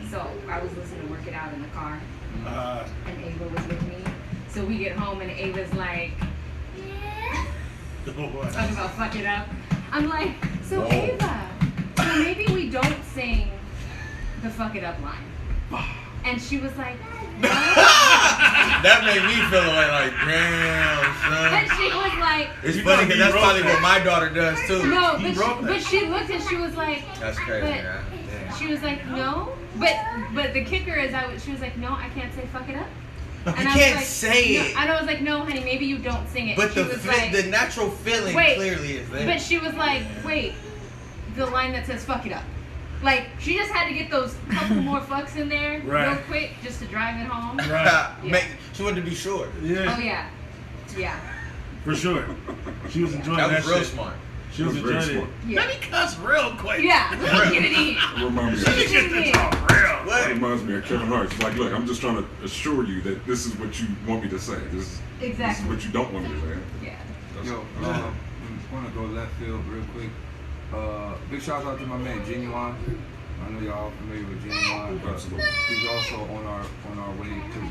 So, I was listening to Work It Out in the car, and Ava was with me. So, we get home, and Ava's like, talking about fuck it up. I'm like, so Ava, so maybe we don't sing the fuck it up line. And she was like, no. That made me feel like, damn, son. And she was like, It's funny because that's probably what my daughter does too. no, but she looked and she was like, That's crazy, but man. Damn. she was like, no. But the kicker is, she was like, no, I can't say fuck it up. You And I was can't like, say no. it. And I was like, no, honey, maybe you don't sing it. But she was like, the natural feeling wait, clearly is there. But she was like, wait, the line that says fuck it up. Like, she just had to get those couple more fucks in there real quick just to drive it home. Right. Yeah. She wanted to be sure. Yeah. Oh, yeah. Yeah. For sure. She was enjoying that, That was real shit. smart. She was Very enjoying it. smart. Yeah. Let me cuss real quick. Yeah, let me get it in. Remind me of Let me get this talk real. That reminds me of Kevin Hart. It's like, look, I'm just trying to assure you that this is what you want me to say. This is Exactly. what you don't want me to say. Yeah. Yo, I want to go left field real quick. Big shout out to my man Genuine. I know y'all familiar with Genuine. Absolutely. He's also on our wave too.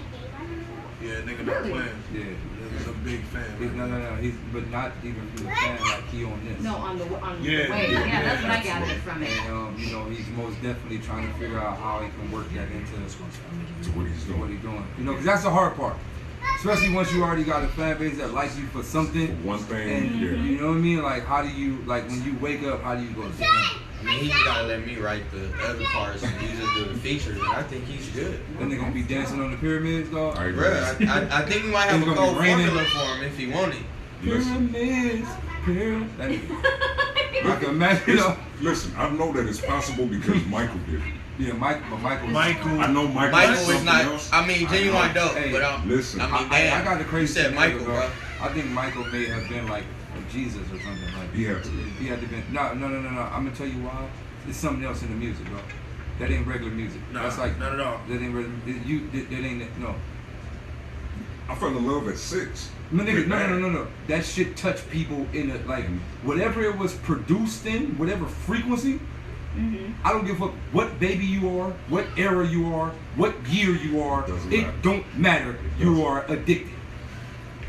Yeah, nigga not playing. Yeah. He's a big fan. No. He's but not even from the fan like he on this. No, on the Yeah. way. Yeah, that's what I gathered from it. And he's most definitely trying to figure out how he can work that into what he's doing. what he's doing. You know, because that's the hard part. Especially once you already got a fan base that likes you for something. For one thing, And yeah. you know what I mean? Like, how do you, like, when you wake up, how do you go, damn? I mean, he just gotta let me write the other parts and you just do the features, and I think he's good. That nigga be dancing on the pyramids, dog. I agree. Bruh, I think we might have It's a gonna be cold raining. formula for him if he wanted. Listen, Pyramids. That nigga. I can imagine. listen, I know that it's possible because Michael did it. Yeah, Michael. I know Michael. Michael is is something not. else. I mean, Genuine dope, Hey, but listen. I mean, damn. I got the crazy You said thing Michael, ever, bro. I think Michael may have been like a Jesus or something. Like He had to be. He had to be. No. I'm gonna tell you why. It's something else in the music, bro. That ain't regular music. Nah, That's like not at all. That ain't regular. That ain't no. I fell in love at 6. No, nigga, no. That shit touched people in a, like, whatever it was produced in, whatever frequency. I don't give a fuck what baby you are, what era you are, what year you are. Doesn't It matter. don't matter. You are addicted.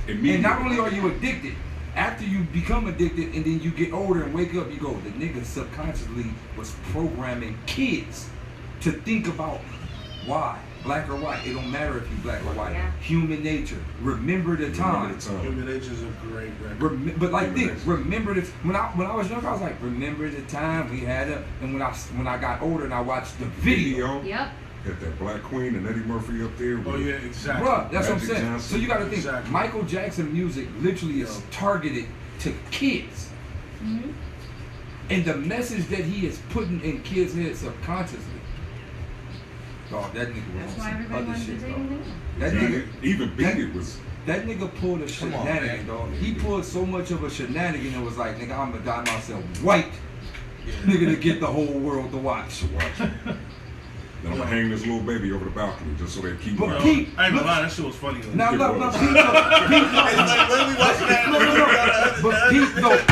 And not only are you addicted, after you become addicted and then you get older and wake up, you go, the nigga subconsciously was programming kids to think about why. black or white. It don't matter if you black or white. Yeah. Human nature. Remember the time. Human Nature's a great record. But like this, remember this. When I was younger, I was like, remember the time we had it. And when I got older and I watched the video. Yep. Had that Black Queen and Eddie Murphy up there. Oh yeah, exactly. Bruh, that's what I'm saying. Johnson. So you got to think, Exactly. Michael Jackson music literally is targeted to kids. Mm-hmm. And the message that he is putting in kids' heads subconsciously. Dog, that nigga was That's on why some everybody other wanted to shit, take dog. him. That Yeah, nigga, even Beat It was. that nigga pulled a Come on, shenanigan, man. dog. He pulled so much of a shenanigan and was like, nigga, I'm gonna dye myself white, nigga, to get the whole world to watch. Then I'm gonna hang this little baby over the balcony just so they keep But watching. Pete, I ain't gonna lie, that shit was funny. Though. now It look, was. Pete, When we watching that, but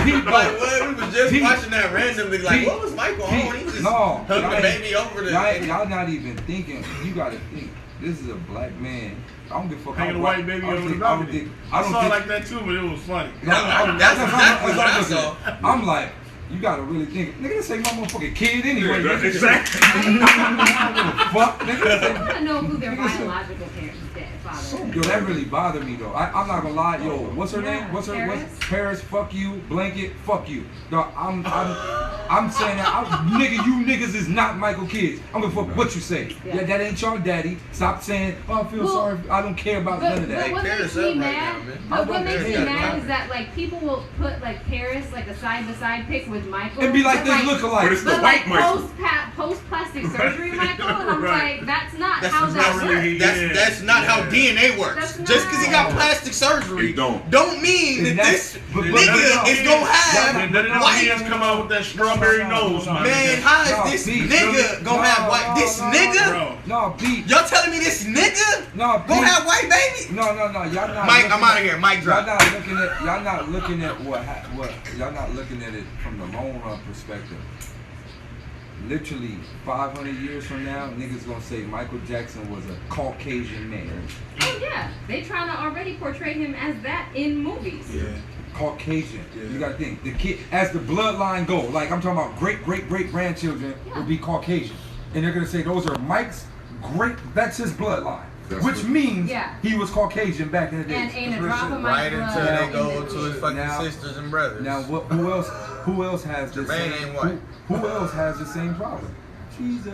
Pete, like what? We was just Pete- watching that randomly. Like, Pete- what was Michael on? He just no, hung the y'all baby over the. y'all not even thinking. You gotta think. This is a black man. I don't give a fuck. Hanging how a white- white baby I don't over the think- I don't balcony. think- I don't saw it think- like that too, but it was funny. That's exactly what I saw. I'm like, you gotta really think. Nigga, this ain't my motherfucking kid anyway. Yeah, Nigga. exactly. I don't give a fuck, nigga. I want to know who their biological parents, father. Yo, that really bothered me though. I'm not gonna lie. Yo, what's her Yeah, name? What's Paris? Paris? Fuck you. Blanket. Fuck you. Dog, I'm saying that. Nigga, you niggas is not Michael kids. I'm gonna fuck what you say. Yeah. Yeah, that ain't your daddy. Stop saying. Oh, I feel Well, sorry. I don't care about none of But that. what Paris makes up me right mad? now, man. I But don't what makes me care. mad is that like people will put like Paris like a side by side pic with Michael And be like, but, they look alike. But it's the But white like Michael. post plastic surgery Michael, and I'm Right. like, that's not That's how not that really- works. That's not how Yeah. DNA works. That's Just because he got not- plastic surgery It don't. mean And that that's- this but- nigga is gonna have And then the white. kids come out with that strawberry nose, my Man, nigga. how No, is this Pete, nigga gonna have white? This nigga? Bro. No, Pete. Y'all telling me this nigga No, Pete. gonna have white baby? No, y'all not. Mike, looking I'm out at- of here. Mike Y'all drop. not looking at what y'all not looking at it from the long run perspective. Literally 500 years from now, niggas gonna say Michael Jackson was a Caucasian man. Oh yeah, they trying to already portray him as that in movies. Yeah. Caucasian. Yeah. You gotta think the kid as the bloodline go. Like I'm talking about great grandchildren Yeah. will be Caucasian, and they're gonna say those are Mike's great. That's his bloodline, That's which what- means Yeah. he was Caucasian back in the day. And ain't a Real drop shit. of my Right blood. until they go in the to his shit. fucking Now- sisters and brothers. Now who else has the Jermaine same? ain't white. Who else has the same problem? Jesus.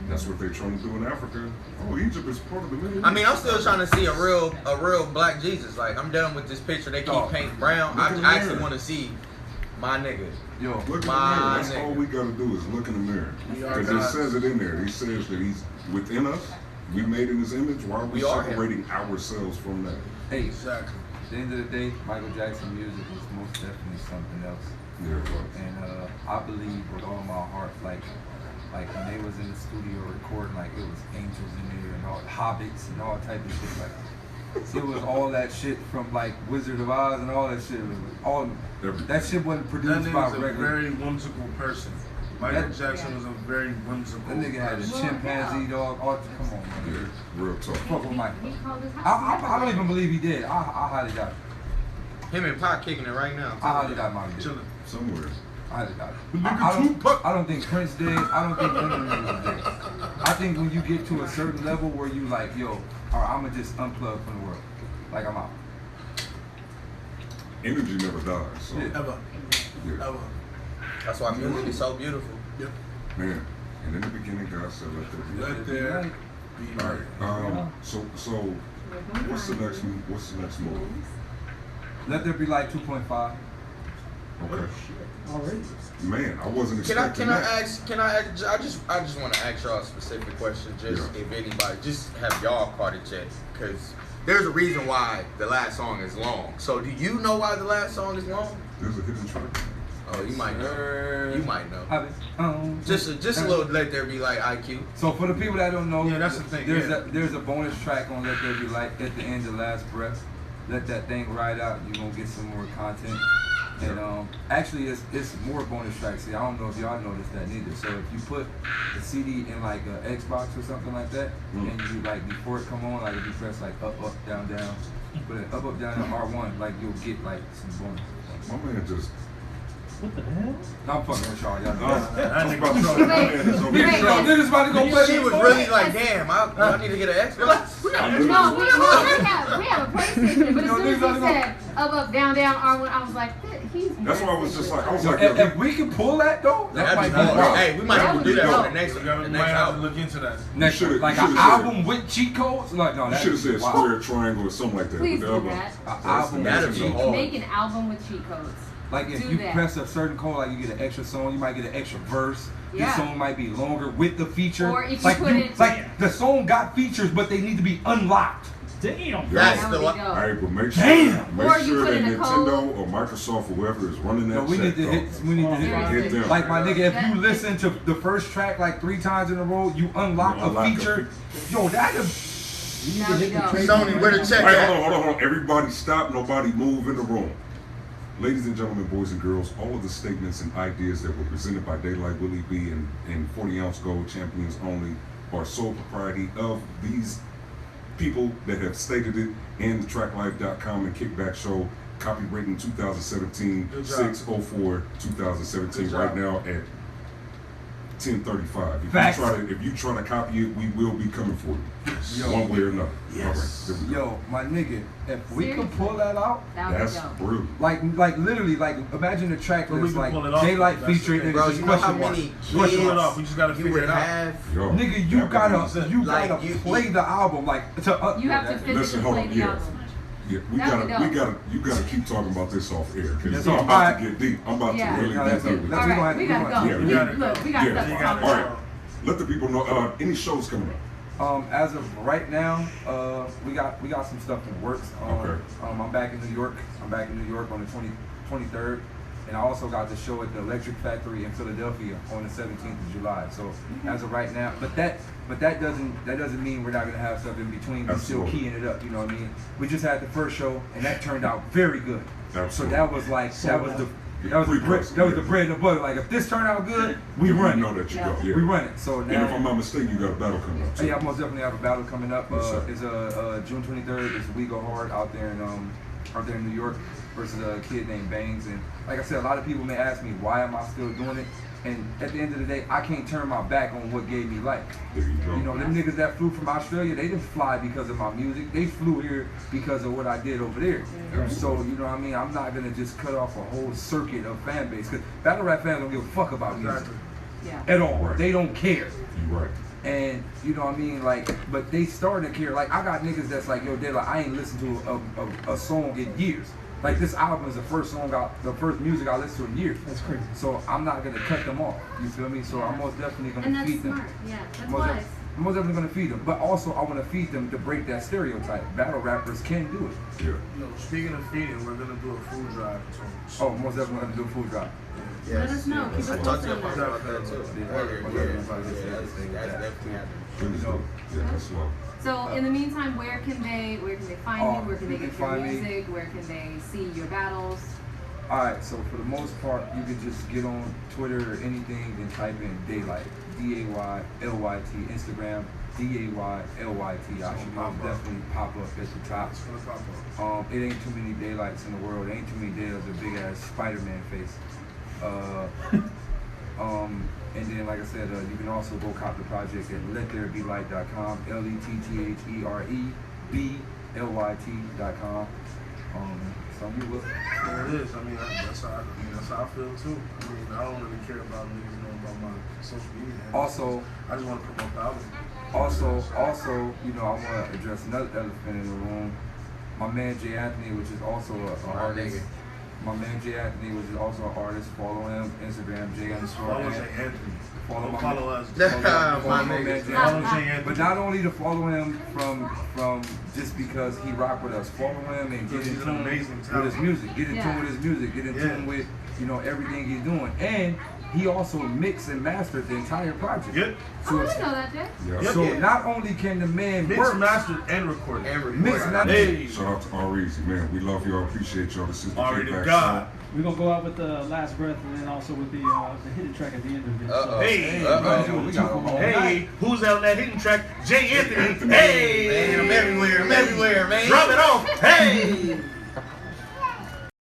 That's what they're trying to do in Africa. Oh, Egypt is part of the Middle East. I mean, I'm still trying to see a real black Jesus. Like, I'm done with this picture they keep Dog. painting brown. Look I in the actually mirror. want to see my nigga. Yo, Look in the My mirror. That's nigga. all we gotta do is look in the mirror. We are Because it God's- says it in there. He says that he's within us. We made in his image. Why are we We are him. separating ourselves from that? hey, Exactly. at the end of the day, Michael Jackson music is most definitely something else. Yeah, right. And I believe with all my heart, like when they was in the studio recording, like it was angels in there and all hobbits and all type of shit. Like it was all that shit from like Wizard of Oz and all that shit. It was all that shit wasn't That produced by nigga's a regular. very whimsical person. Michael That- Jackson was a very whimsical That nigga had a person. chimpanzee dog. Oh, come on, man. Yeah, real talk. Fuck with Michael. He called his house I don't even believe he did. I highly doubt it. Him and Pac kicking it right now. I highly doubt Michael did. Chilling. Somewhere. I highly doubt it. Nigga, I don't think Prince did. I don't think none of them niggas did. I think when you get to a certain level where you like, yo, all right, I'm gonna just unplug from the world. Like I'm out. Energy never dies. So, Yeah. Ever. yeah. Ever. That's why music is so beautiful. Yep. Man. And in the beginning, God said, let there be light. Let there be All light. right. So what's the next move? Let there be like 2.5. Okay. Already. Man, I wasn't Can I expecting that. I just want to ask y'all a specific question, just Yeah. if anybody, just have y'all caught it yet, because there's a reason why the last song is long. So do you know why the last song is long? There's a hidden track. Oh, you might know. You might know. Have it. Just a little let there be like IQ. So for the people that don't know, Yeah, that's the thing, There's a bonus track on Let There Be Light at the end of Last Breath. Let that thing ride out. You're gonna get some more content. And actually, it's more bonus tracks. See, I don't know if y'all noticed that neither. So if you put the CD in like an Xbox or something like that, and you like before it come on, like if you press like up, down, put it up, down, R1, like you'll get like some bonus. My man just What the hell? No, I'm fucking with y'all. Y'all know. That nigga was Niggas about to go play. She was really like, damn, I need to get an Xbox. No, we have a PlayStation, but as soon as he said up, down, R1, I was like, he's. That's why I was just like, If we can pull that though, that might be wild. Hey, we might have to do that on the next We might have to look into that. Next, like an album with cheat codes, like no, you that should have said square, triangle, or something like that. Please But do the that. album That'd be hard. Make an album with cheat codes. Like if Do you that. press a certain code, like you get an extra song, you might get an extra verse. Yeah. This song might be longer with the feature. Or if you like put it- like the song got features, but they need to be unlocked. Damn. That's There the we one. go. All right, but make sure, Damn. Or you put that in a Nintendo or Microsoft or whoever is running that No, we check, need to hit. We need to Seriously. hit. hit them. Like my nigga, if you listen to the first track like 3 times in a row, you unlock You unlock a a feature. Yo, that is. There we go. Sony, where the check All right, at? hold on. Everybody stop. Nobody move in the room. Ladies and gentlemen, boys and girls, all of the statements and ideas that were presented by DAYLYT, Willie B, and 40-ounce gold champions only are sole propriety of these people that have stated it in the tracklife.com and Kickback Show, copyrighted in 2017, 6/04/2017, right now at 10:35. If you try to copy it, we will be coming for you, one way or another. Yes. All right, there we go. Yo, my nigga, if we can pull that out, That's brilliant. like literally, like imagine a track But we that's can like pull it off. DAYLYT That's featuring the and thing. Bro, it's you just know how question mark. many Pull it kids off. We just gotta you figure would it out. have? Yo, Nigga, you that gotta would be- Like, gotta you- play the album like to. You have to Listen, physically hold play on, the yeah. album. Yeah, you gotta keep talking about this off air because Yeah. I'm about to get deep. I'm about Yeah. to really No, get that's deep. it. with That's this. it. All right, we gotta go. Yeah, we gotta Look, we got Yeah. stuff to talk All right. about. Let the people know. Any shows coming up? As of right now, we got some stuff in the works. Okay. I'm back in New York. I'm back in New York on the 23rd, and I also got the show at the Electric Factory in Philadelphia on the 17th of July. So as of right now, but that doesn't mean we're not gonna have stuff in between. We're still Absolutely. keying it up. You know what I mean? We just had the first show, and that turned out very good. Absolutely. So that was like that was the bread and the butter. Like if this turned out good, we Yeah, run you it. know that you go. Yeah. We run it. So And if I'm now. not mistaken, you got a battle coming up too. Yeah, I most definitely have a battle coming up. Yes, sir. It's June 23rd. It's We Go Hard out there in New York versus a kid named Bangs. And like I said, a lot of people may ask me why am I still doing it. And at the end of the day, I can't turn my back on what gave me life. There you go. You know, them niggas that flew from Australia, they didn't fly because of my music. They flew here because of what I did over there. So, you know what I mean? I'm not going to just cut off a whole circuit of fan base. Because battle rap fans don't give a fuck about music Yeah. at all. Right. They don't care. You're right. And you know what I mean, like, but they starting to care. Like, I got niggas that's like, yo, they're like, I ain't listened to a song in years. Like, this album is the first music I listened to in years. That's crazy. So I'm not gonna cut them off. You feel me? So I'm most definitely And gonna that's feed them. smart. Yeah, that's Most wise. def- I'm most definitely gonna feed them. But also, I want to feed them to break that stereotype. Battle rappers can do it. Yeah. You know, speaking of feeding, we're gonna do a food drive. So Oh, most definitely gonna do a food drop. Let us know. Keep I us talked to your posted on partner about that too. Yeah. Earlier, Yeah. yeah. That's definitely happening. Please do. Yeah, that's love. So in the meantime, where can they find you? Where can they you get can your find me. music? Where can they see your battles? Alright, so for the most part, you can just get on Twitter or anything and type in DAYLYT, DAYLYT, Instagram, DAYLYT. I should most definitely pop up at the top. it's gonna pop up. It ain't too many daylights in the world. It ain't too many days with a big ass Spider-Man face. And then, like I said, you can also go cop the project at lettherebelyt.com, LETTHEREBLYT.com. So you look. There it is. I mean, that's how I feel too. I mean, I don't really care about niggas knowing about my social media handles. Also, I just want to promote the album. Also, you know, I want to address another elephant in the room. My man Jay Anthony, which is also an artist. nigga. My man Jay Anthony, which is also an artist. Follow him, Instagram, Jay Follow _ Jay Anthony. Follow Don't my follow us. My man nigga. Jay Follow Anthony. Jay Anthony. But not only to follow him from just because he rock with us, follow him and get in He's an tune amazing with his talent. music. Get in Yeah. tune with his music. Get in tune with, you know, everything he's doing. And he also mixed and mastered the entire project. Yep. Oh, So, I it's- didn't know that, Jay. Yeah. so Yeah. not only can the man Mixed, work, mastered, and recorded. mix not Hey. Shout out to R-Easy, man. We love y'all. Appreciate y'all. This is the Already Kickback God. We're gonna go out with the last breath and then also with the hidden track at the end of it. Uh-oh. Hey. we got a whole Hey, who's on that hidden track? Jay Anthony. Hey. Man, I'm everywhere, man. Drop it off. Hey.